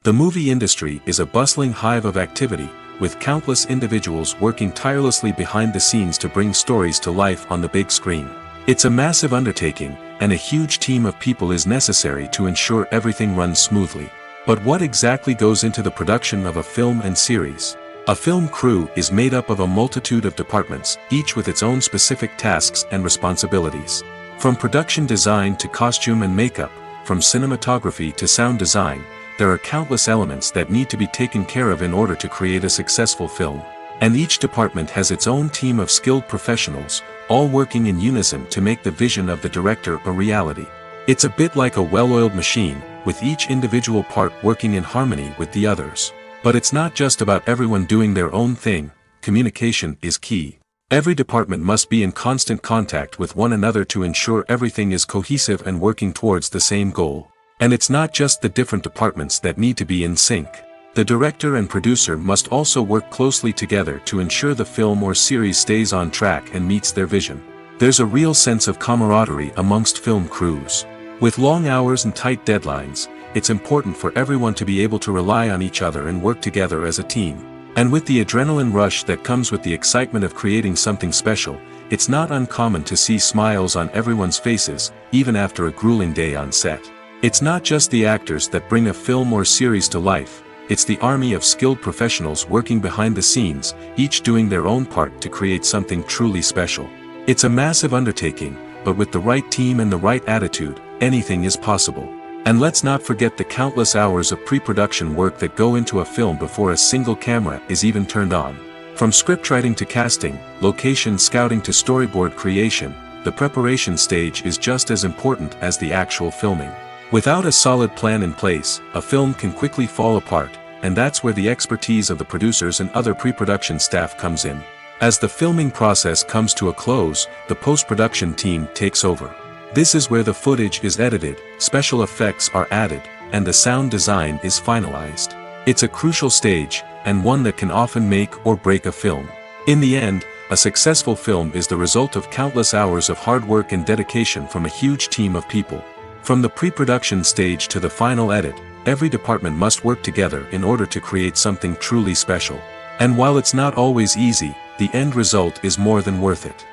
The movie industry is a bustling hive of activity, with countless individuals working tirelessly behind the scenes to bring stories to life on the big screen. It's a massive undertaking, and a huge team of people is necessary to ensure everything runs smoothly. But what exactly goes into the production of a film and series? A film crew is made up of a multitude of departments, each with its own specific tasks and responsibilities. From production design to costume and makeup, from cinematography to sound design, there are countless elements that need to be taken care of in order to create a successful film. And each department has its own team of skilled professionals, all working in unison to make the vision of the director a reality. It's a bit like a well-oiled machine, with each individual part working in harmony with the others. But it's not just about everyone doing their own thing. Communication is key. Every department must be in constant contact with one another to ensure everything is cohesive and working towards the same goal. And it's not just the different departments that need to be in sync. The director and producer must also work closely together to ensure the film or series stays on track and meets their vision. There's a real sense of camaraderie amongst film crews. With long hours and tight deadlines, it's important for everyone to be able to rely on each other and work together as a team. And with the adrenaline rush that comes with the excitement of creating something special, it's not uncommon to see smiles on everyone's faces, even after a grueling day on set. It's not just the actors that bring a film or series to life, it's the army of skilled professionals working behind the scenes, each doing their own part to create something truly special. It's a massive undertaking, but with the right team and the right attitude, anything is possible. And let's not forget the countless hours of pre-production work that go into a film before a single camera is even turned on. From scriptwriting to casting, location scouting to storyboard creation, the preparation stage is just as important as the actual filming. Without a solid plan in place, a film can quickly fall apart, and that's where the expertise of the producers and other pre-production staff comes in. As the filming process comes to a close, the post-production team takes over. This is where the footage is edited, special effects are added, and the sound design is finalized. It's a crucial stage, and one that can often make or break a film. In the end, a successful film is the result of countless hours of hard work and dedication from a huge team of people. From the pre-production stage to the final edit, every department must work together in order to create something truly special. And while it's not always easy, the end result is more than worth it.